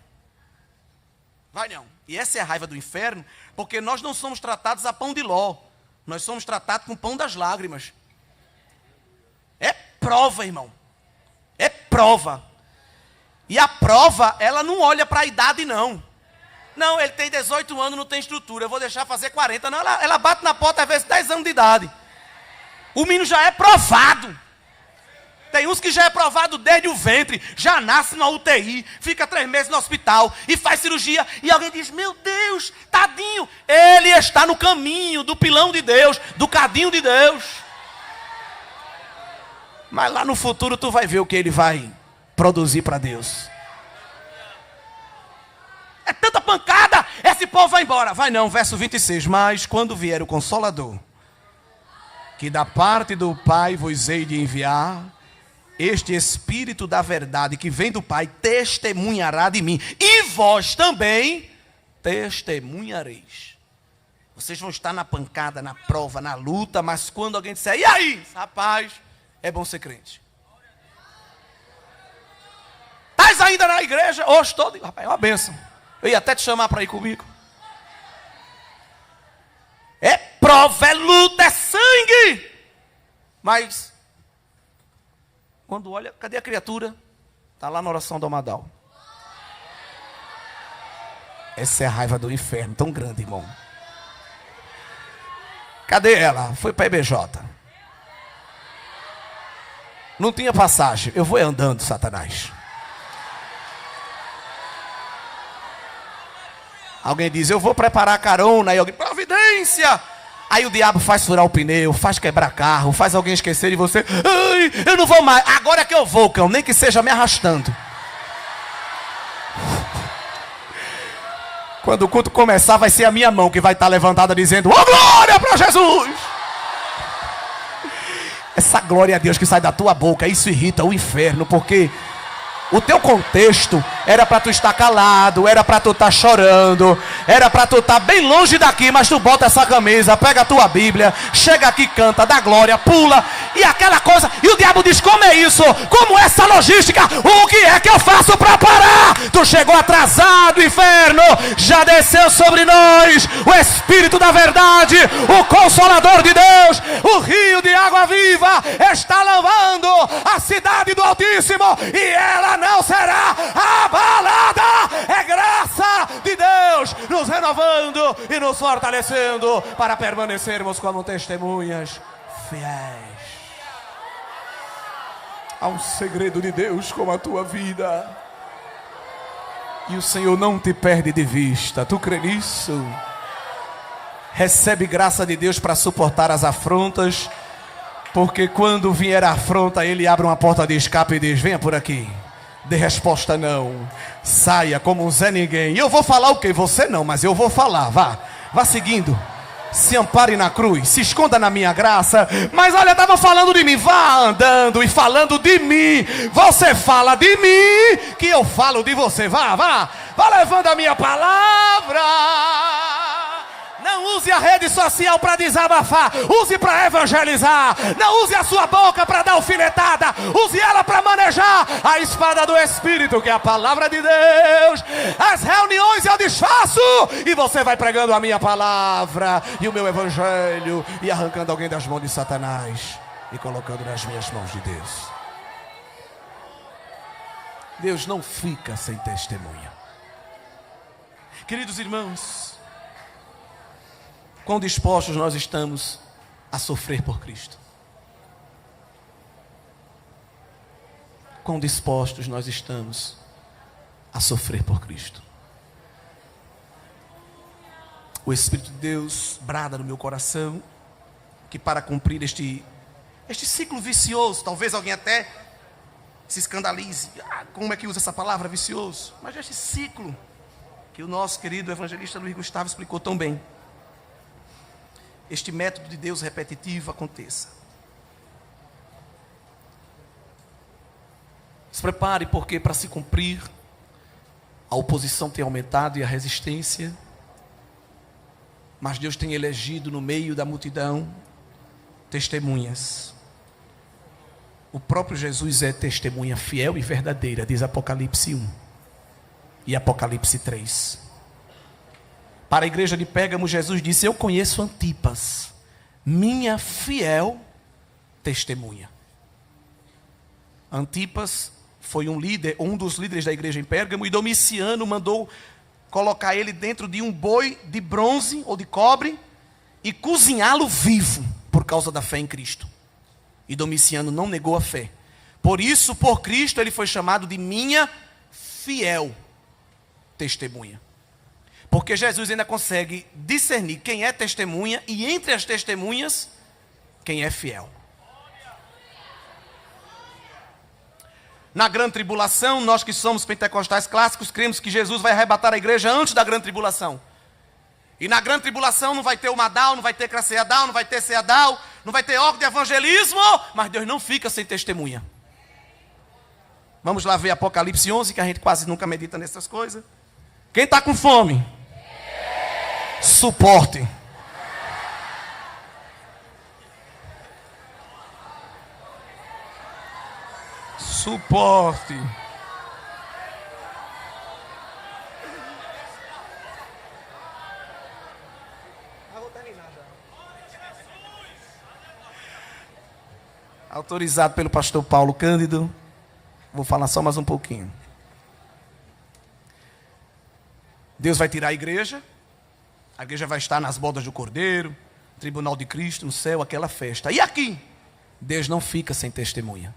Vai não. E essa é a raiva do inferno, porque nós não somos tratados a pão de ló. Nós somos tratados com pão das lágrimas. É prova, irmão. É prova. E a prova, ela não olha para a idade, não. Não, ele tem 18 anos, não tem estrutura, eu vou deixar fazer 40. Não, ela bate na porta, às vezes, 10 anos de idade. O menino já é provado. Tem uns que já é provado desde o ventre, já nasce na UTI, fica 3 meses no hospital e faz cirurgia. E alguém diz, meu Deus, tadinho. Ele está no caminho do pilão de Deus, do cadinho de Deus. Mas lá no futuro tu vai ver o que ele vai produzir para Deus. É tanta pancada, esse povo vai embora. Vai não, verso 26. Mas quando vier o Consolador, que da parte do Pai vos hei de enviar, este Espírito da verdade que vem do Pai testemunhará de mim. E vós também testemunhareis. Vocês vão estar na pancada, na prova, na luta, mas quando alguém disser, e aí? Rapaz, é bom ser crente. Estás ainda na igreja? Hoje todo. Rapaz, é uma bênção. Eu ia até te chamar para ir comigo. É prova, é luta, é sangue. Mas, quando olha, cadê a criatura? Está lá na oração do Amadal. Essa é a raiva do inferno, tão grande, irmão. Cadê ela? Foi para a EBJ. Não tinha passagem. Eu vou andando, Satanás. Alguém diz, eu vou preparar a carona. Aí alguém, providência. Aí o diabo faz furar o pneu, faz quebrar carro, faz alguém esquecer e você, ai, eu não vou mais. Agora é que eu vou, cão, nem que seja me arrastando. Quando o culto começar, vai ser a minha mão que vai estar levantada dizendo, ô glória para Jesus. Essa glória a Deus que sai da tua boca, isso irrita o inferno, porque o teu contexto era para tu estar calado, era para tu estar chorando, era para tu estar bem longe daqui, mas tu bota essa camisa, pega a tua Bíblia, chega aqui, canta, dá glória, pula, e aquela coisa, e o diabo diz, como é isso? Como é essa logística? O que é que eu faço para parar? Tu chegou atrasado, inferno, já desceu sobre nós o Espírito da verdade, o Consolador de Deus, o rio de água viva está lavando a cidade do Altíssimo, e ela não será abalada. É graça de Deus nos renovando e nos fortalecendo para permanecermos como testemunhas fiéis. Há um segredo de Deus como a tua vida, e o Senhor não te perde de vista. Tu crê nisso? Recebe graça de Deus para suportar as afrontas, porque quando vier a afronta, Ele abre uma porta de escape e diz, venha por aqui. Dê resposta não. Saia como um Zé Ninguém. E eu vou falar o quê? Você não, mas eu vou falar. Vá seguindo. Se ampare na cruz. Se esconda na minha graça. Mas olha, estava falando de mim. Vá andando e falando de mim. Você fala de mim, que eu falo de você. Vá levando a minha palavra. Não use a rede social para desabafar. Use para evangelizar. Não use a sua boca para dar alfinetada. Use ela para manejar a espada do Espírito, que é a palavra de Deus. As reuniões eu desfaço, e você vai pregando a minha palavra e o meu evangelho, e arrancando alguém das mãos de Satanás e colocando nas minhas mãos de Deus. Deus não fica sem testemunha. Queridos irmãos, quão dispostos nós estamos a sofrer por Cristo? Quão dispostos nós estamos a sofrer por Cristo? O Espírito de Deus brada no meu coração que para cumprir este ciclo vicioso, talvez alguém até se escandalize. Como é que usa essa palavra vicioso? Mas este ciclo que o nosso querido evangelista Luiz Gustavo explicou tão bem, este método de Deus repetitivo aconteça. Se prepare, porque para se cumprir, a oposição tem aumentado e a resistência, mas Deus tem elegido no meio da multidão testemunhas. O próprio Jesus é testemunha fiel e verdadeira, diz Apocalipse 1 e Apocalipse 3. Para a igreja de Pérgamo, Jesus disse: eu conheço Antipas, minha fiel testemunha. Antipas foi um dos líderes da igreja em Pérgamo, e Domiciano mandou colocar ele dentro de um boi de bronze ou de cobre e cozinhá-lo vivo por causa da fé em Cristo. E Domiciano não negou a fé. Por isso, por Cristo, ele foi chamado de minha fiel testemunha. Porque Jesus ainda consegue discernir quem é testemunha e entre as testemunhas, quem é fiel. Na grande tribulação, nós que somos pentecostais clássicos, cremos que Jesus vai arrebatar a igreja antes da grande tribulação. E na grande tribulação não vai ter o Madal, não vai ter Craceadal, não vai ter Ceadal, não vai ter órgão de evangelismo, mas Deus não fica sem testemunha. Vamos lá ver Apocalipse 11, que a gente quase nunca medita nessas coisas. Quem está com fome? Suporte. Suporte. Autorizado pelo pastor Paulo Cândido, vou falar só mais um pouquinho. Deus vai tirar a igreja vai estar nas bodas do Cordeiro, tribunal de Cristo, no céu, aquela festa. E aqui, Deus não fica sem testemunha.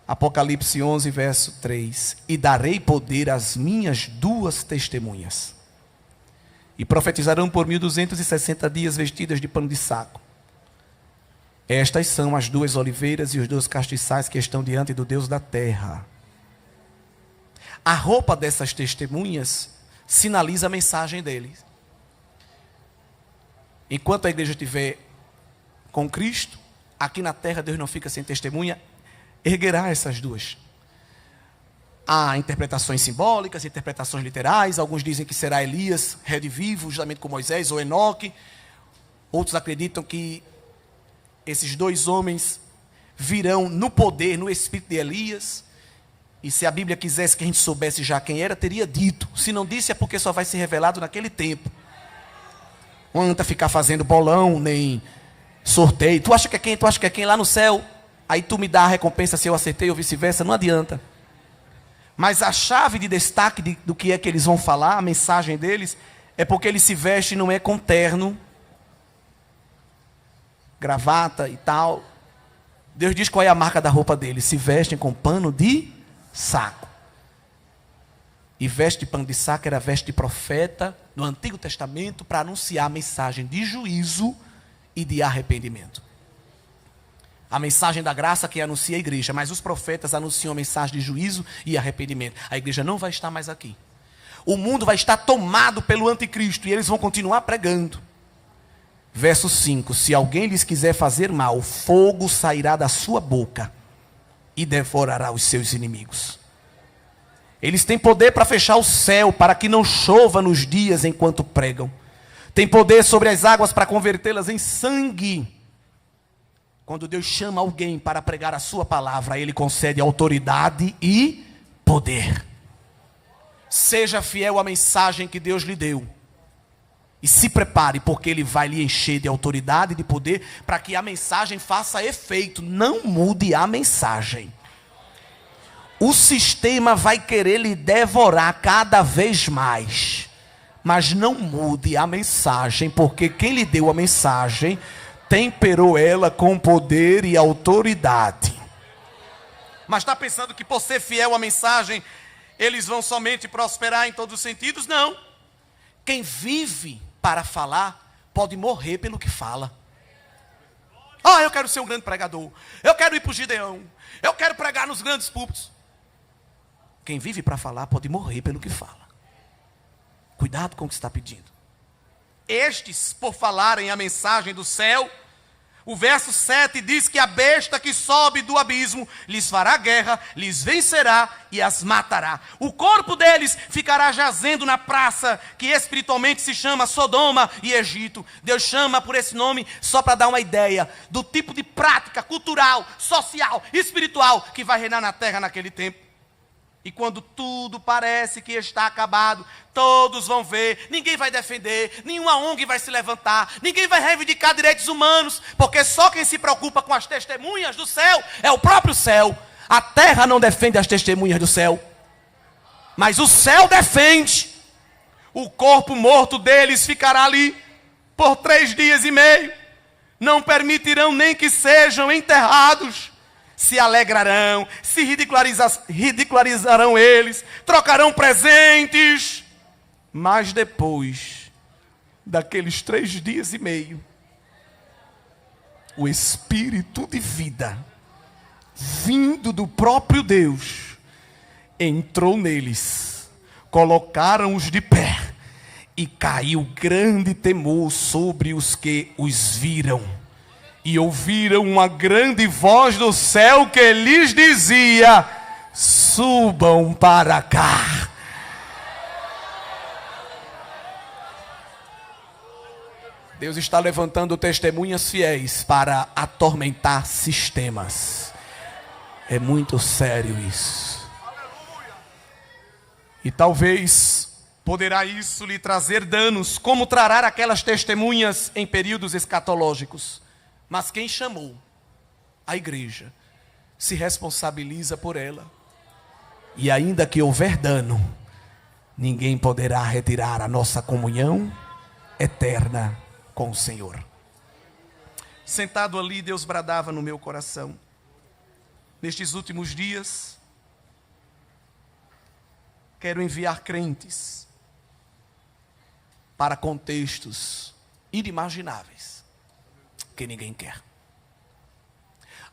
Apocalipse 11, verso 3. E darei poder às minhas 2 testemunhas, e profetizarão por 1260 dias vestidas de pano de saco. Estas são as 2 oliveiras e os 2 castiçais que estão diante do Deus da terra. A roupa dessas testemunhas sinaliza a mensagem deles. Enquanto a igreja estiver com Cristo, aqui na terra Deus não fica sem testemunha, erguerá essas 2. Há interpretações simbólicas, interpretações literais. Alguns dizem que será Elias, redivivo, justamente com Moisés, ou Enoque. Outros acreditam que esses 2 homens virão no poder, no espírito de Elias. E se a Bíblia quisesse que a gente soubesse já quem era, teria dito. Se não disse, é porque só vai ser revelado naquele tempo. Não adianta ficar fazendo bolão, nem sorteio. Tu acha que é quem? Tu acha que é quem lá no céu? Aí tu me dá a recompensa se eu acertei ou vice-versa. Não adianta. Mas a chave de destaque do que é que eles vão falar, a mensagem deles, é porque eles se vestem, não é com terno, gravata e tal. Deus diz qual é a marca da roupa deles. Se vestem com pano de saco. E veste de pano de saco era veste de profeta no Antigo Testamento para anunciar a mensagem de juízo e de arrependimento. A mensagem da graça que anuncia a igreja, mas os profetas anunciam a mensagem de juízo e arrependimento. A igreja não vai estar mais aqui. O mundo vai estar tomado pelo anticristo e eles vão continuar pregando. Verso 5: se alguém lhes quiser fazer mal, fogo sairá da sua boca e devorará os seus inimigos. Eles têm poder para fechar o céu, para que não chova nos dias enquanto pregam. Tem poder sobre as águas para convertê-las em sangue. Quando Deus chama alguém para pregar a sua palavra, Ele concede autoridade e poder. Seja fiel à mensagem que Deus lhe deu. E se prepare, porque Ele vai lhe encher de autoridade e de poder, para que a mensagem faça efeito. Não mude a mensagem. O sistema vai querer lhe devorar cada vez mais. Mas não mude a mensagem, porque quem lhe deu a mensagem temperou ela com poder e autoridade. Mas está pensando que por ser fiel à mensagem, eles vão somente prosperar em todos os sentidos? Não. Quem vive para falar, pode morrer pelo que fala. Eu quero ser um grande pregador. Eu quero ir para o Gideão. Eu quero pregar nos grandes púlpitos. Quem vive para falar, pode morrer pelo que fala. Cuidado com o que está pedindo. Estes, por falarem a mensagem do céu, o verso 7 diz que a besta que sobe do abismo lhes fará guerra, lhes vencerá e as matará. O corpo deles ficará jazendo na praça que espiritualmente se chama Sodoma e Egito. Deus chama por esse nome só para dar uma ideia do tipo de prática cultural, social, espiritual que vai reinar na terra naquele tempo. E quando tudo parece que está acabado, todos vão ver, ninguém vai defender, nenhuma ONG vai se levantar, ninguém vai reivindicar direitos humanos, porque só quem se preocupa com as testemunhas do céu é o próprio céu. A terra não defende as testemunhas do céu, mas o céu defende. O corpo morto deles ficará ali por 3 dias e meio, não permitirão nem que sejam enterrados. Se alegrarão, se ridicularizarão eles, trocarão presentes. Mas depois daqueles 3 dias e meio, o Espírito de vida, vindo do próprio Deus, entrou neles, colocaram-os de pé, e caiu grande temor sobre os que os viram. E ouviram uma grande voz do céu que lhes dizia: subam para cá. Deus está levantando testemunhas fiéis para atormentar sistemas. É muito sério isso. E talvez poderá isso lhe trazer danos, como trará aquelas testemunhas em períodos escatológicos. Mas quem chamou a igreja se responsabiliza por ela. E ainda que houver dano, ninguém poderá retirar a nossa comunhão eterna com o Senhor. Sentado ali, Deus bradava no meu coração: nestes últimos dias, quero enviar crentes para contextos inimagináveis que ninguém quer.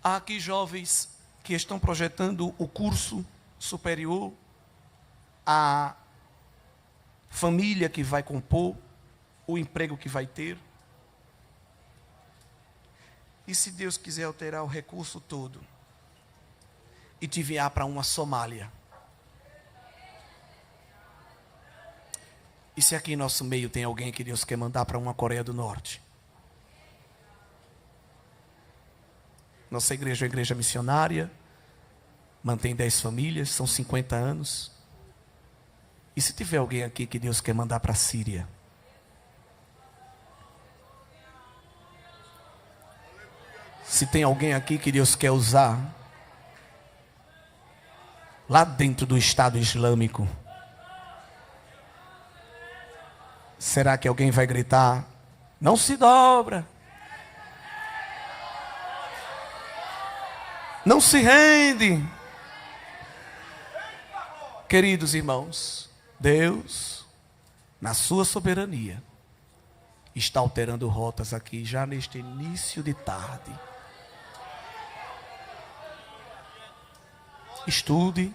Há aqui jovens que estão projetando o curso superior, a família que vai compor, o emprego que vai ter. E se Deus quiser alterar o recurso todo e te enviar para uma Somália? E se aqui em nosso meio tem alguém que Deus quer mandar para uma Coreia do Norte? Nossa igreja é uma igreja missionária, mantém 10 famílias, são 50 anos. E se tiver alguém aqui que Deus quer mandar para a Síria? Se tem alguém aqui que Deus quer usar lá dentro do Estado Islâmico, será que alguém vai gritar: não se dobra, não se rende? Queridos irmãos, Deus, na sua soberania, está alterando rotas aqui já neste início de tarde. Estude,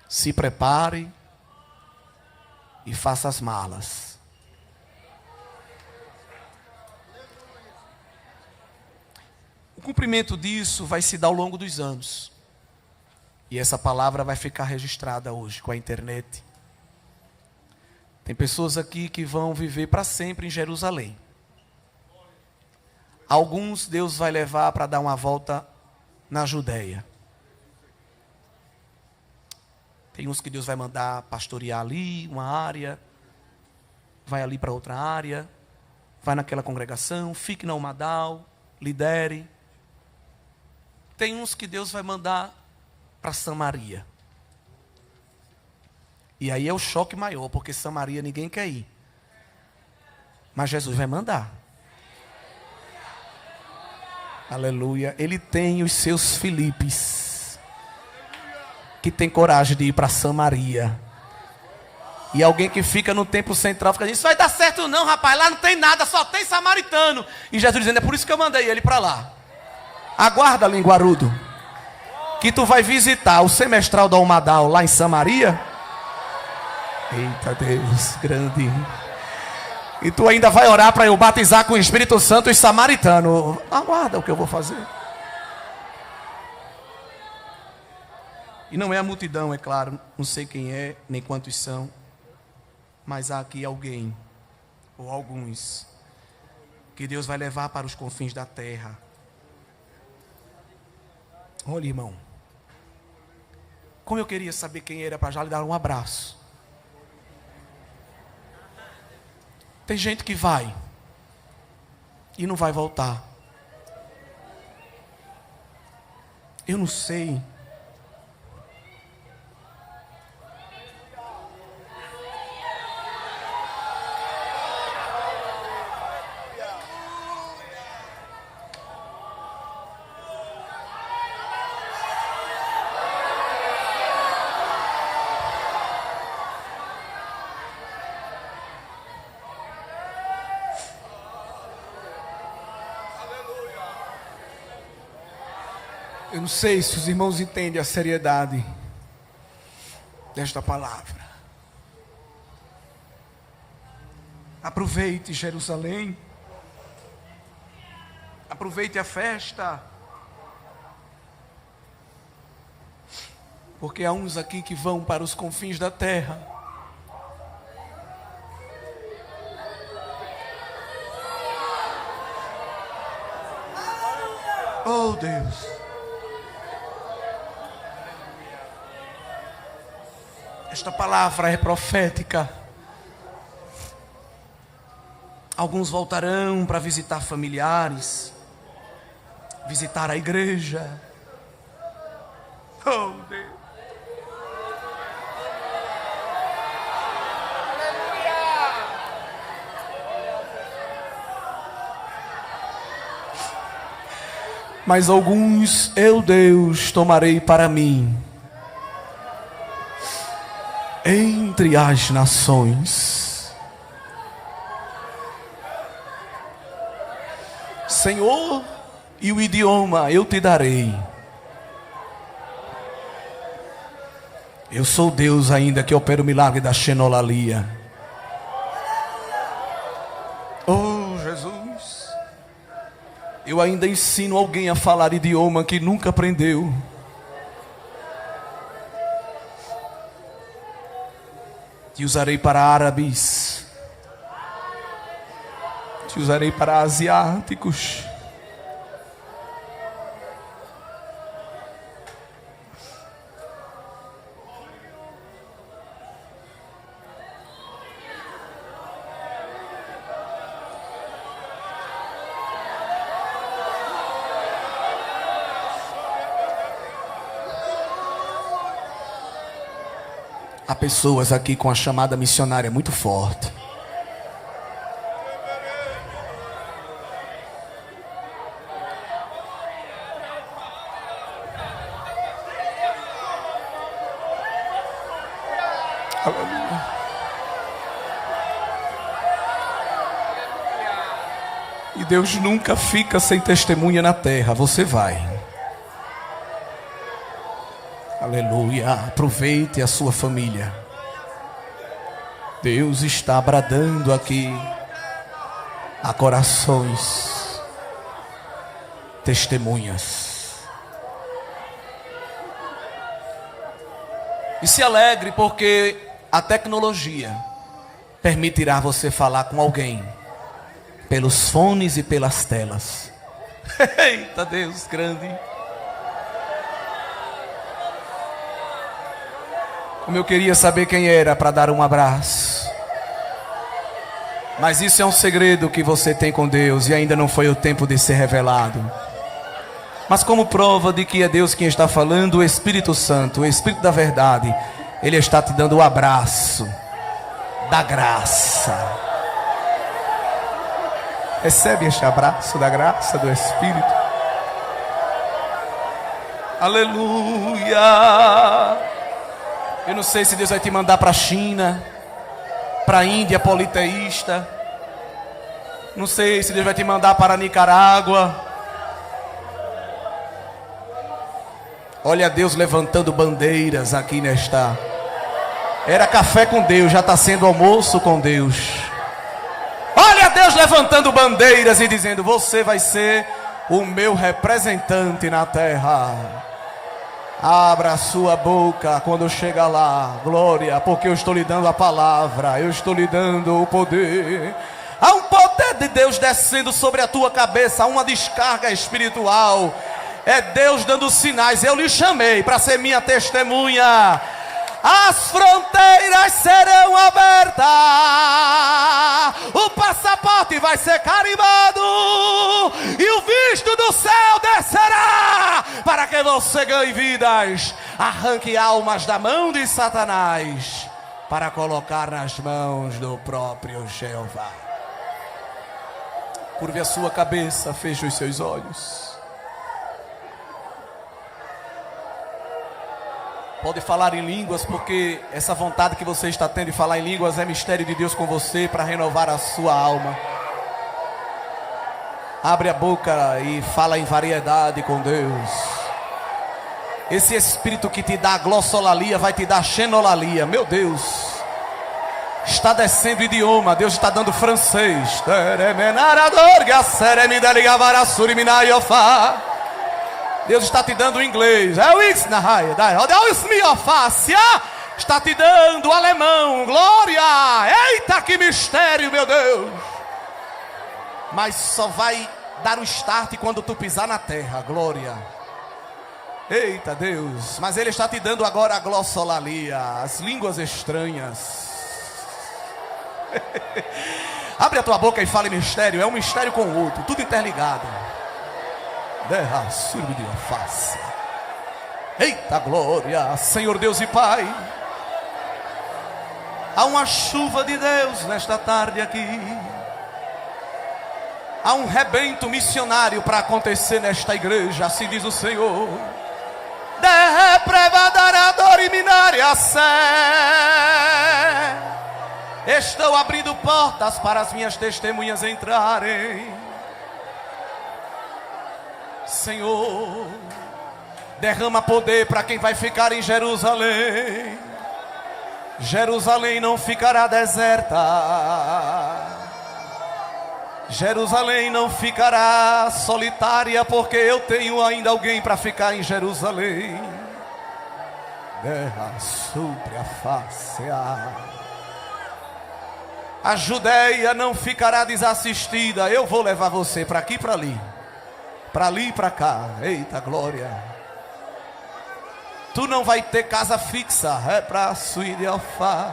se prepare e faça as malas. O cumprimento disso vai se dar ao longo dos anos. E essa palavra vai ficar registrada hoje com a internet. Tem pessoas aqui que vão viver para sempre em Jerusalém. Alguns Deus vai levar para dar uma volta na Judéia. Tem uns que Deus vai mandar pastorear ali, uma área. Vai ali para outra área. Vai naquela congregação, fique na Umadal, lidere. Tem uns que Deus vai mandar para Samaria. E aí é o choque maior, porque Samaria ninguém quer ir. Mas Jesus vai mandar. Aleluia. Ele tem os seus Filipes, que tem coragem de ir para Samaria. E alguém que fica no templo central fica dizendo: isso vai dar certo não, rapaz, lá não tem nada, só tem samaritano. E Jesus dizendo: é por isso que eu mandei ele para lá. Aguarda, linguarudo, que tu vai visitar o semestral da Umadal lá em Samaria. Eita Deus, grande. E tu ainda vai orar para eu batizar com o Espírito Santo os samaritanos. Aguarda o que eu vou fazer. E não é a multidão, é claro. Não sei quem é, nem quantos são. Mas há aqui alguém, ou alguns, que Deus vai levar para os confins da terra. Olha, irmão. Como eu queria saber quem era para já lhe dar um abraço. Tem gente que vai e não vai voltar. Eu não sei. Eu não sei se os irmãos entendem a seriedade desta palavra. Aproveite Jerusalém. Aproveite a festa. Porque há uns aqui que vão para os confins da terra. Oh Deus. Esta palavra é profética. Alguns voltarão para visitar familiares, visitar a igreja. Oh Deus. Mas alguns eu, Deus, tomarei para mim entre as nações. Senhor, e o idioma eu te darei. Eu sou Deus ainda que opera o milagre da xenolalia. Oh Jesus, eu ainda ensino alguém a falar idioma que nunca aprendeu. Te usarei para árabes, te usarei para asiáticos. Há pessoas aqui com a chamada missionária muito forte. Aleluia. E Deus nunca fica sem testemunha na terra. Você vai. Aleluia, aproveite a sua família. Deus está bradando aqui a corações, testemunhas. E se alegre porque a tecnologia permitirá você falar com alguém pelos fones e pelas telas. Eita Deus grande. Como eu queria saber quem era para dar um abraço. Mas isso é um segredo que você tem com Deus e ainda não foi o tempo de ser revelado. Mas como prova de que é Deus quem está falando, o Espírito Santo, o Espírito da verdade, Ele está te dando o abraço da graça. Recebe este abraço da graça do Espírito. Aleluia. Eu não sei se Deus vai te mandar para a China, para a Índia politeísta. Não sei se Deus vai te mandar para a Nicarágua. Olha Deus levantando bandeiras aqui nesta Era café com Deus, já está sendo almoço com Deus. Olha Deus levantando bandeiras e dizendo: você vai ser o meu representante na terra. Abra a sua boca quando chegar lá, glória, porque eu estou lhe dando a palavra, eu estou lhe dando o poder. Há um poder de Deus descendo sobre a tua cabeça, há uma descarga espiritual. É Deus dando sinais. Eu lhe chamei para ser minha testemunha. As fronteiras serão abertas, o passaporte vai ser carimbado e o visto do céu descerá para que você ganhe vidas. Arranque almas da mão de Satanás para colocar nas mãos do próprio Jeová. Curve a sua cabeça, feche os seus olhos. Pode falar em línguas, porque essa vontade que você está tendo de falar em línguas é mistério de Deus com você para renovar a sua alma. Abre a boca e fala em variedade com Deus. Esse Espírito que te dá glossolalia vai te dar xenolalia. Meu Deus, está descendo idioma. Deus está dando francês. Deus está te dando inglês. Está te dando alemão. Glória. Eita, que mistério, meu Deus. Mas só vai dar o start quando tu pisar na terra. Glória. Eita, Deus. Mas Ele está te dando agora a glossolalia, as línguas estranhas. Abre a tua boca e fale mistério. É um mistério com o outro, tudo interligado. Eita glória, Senhor Deus e Pai. Há uma chuva de Deus nesta tarde aqui. Há um rebento missionário para acontecer nesta igreja, assim diz o Senhor. Estou abrindo portas para as minhas testemunhas entrarem. Senhor, derrama poder para quem vai ficar em Jerusalém. Jerusalém não ficará deserta. Jerusalém não ficará solitária, porque eu tenho ainda alguém para ficar em Jerusalém. Guerra sobre a face. A Judéia não ficará desassistida. Eu vou levar você para aqui e para ali. Para ali e para cá. Eita glória. Tu não vai ter casa fixa. É para suíte alfa.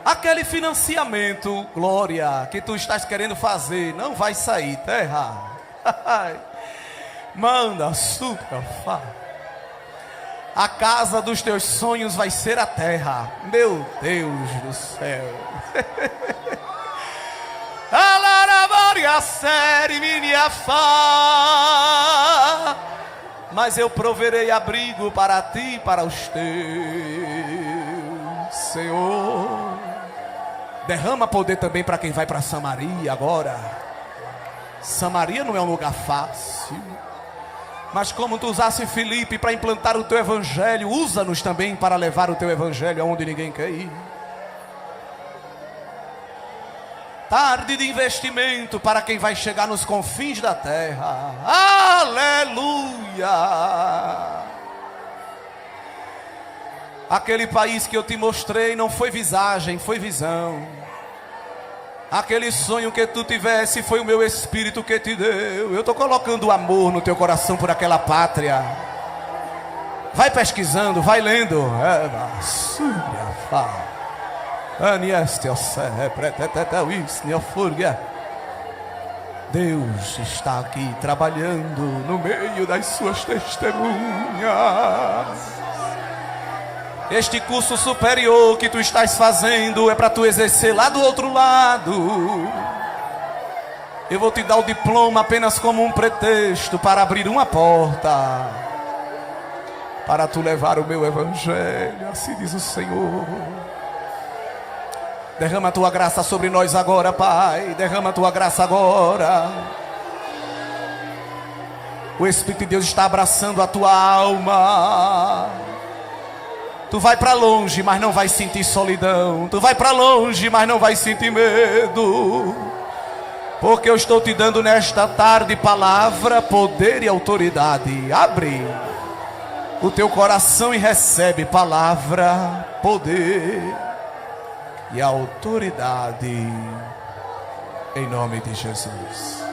Aquele financiamento, glória, que tu estás querendo fazer, não vai sair, terra. Manda super alfa. A casa dos teus sonhos vai ser a terra. Meu Deus do céu. Mas eu proverei abrigo para ti e para os teus. Senhor, derrama poder também para quem vai para Samaria agora. Samaria não é um lugar fácil, mas como tu usaste Filipe para implantar o teu evangelho, usa-nos também para levar o teu evangelho aonde ninguém quer ir. Tarde de investimento para quem vai chegar nos confins da terra. Aleluia! Aquele país que eu te mostrei não foi visagem, foi visão. Aquele sonho que tu tivesse foi o meu Espírito que te deu. Eu estou colocando amor no teu coração por aquela pátria. Vai pesquisando, vai lendo. Deus está aqui trabalhando no meio das suas testemunhas. Este curso superior que tu estás fazendo é para tu exercer lá do outro lado. Eu vou te dar o diploma apenas como um pretexto para abrir uma porta, para tu levar o meu evangelho, assim diz o Senhor. Derrama a tua graça sobre nós agora, Pai. Derrama a tua graça agora. O Espírito de Deus está abraçando a tua alma. Tu vai para longe, mas não vai sentir solidão. Tu vai para longe, mas não vai sentir medo. Porque eu estou te dando nesta tarde palavra, poder e autoridade. Abre o teu coração e recebe palavra, poder e autoridade. Em nome de Jesus.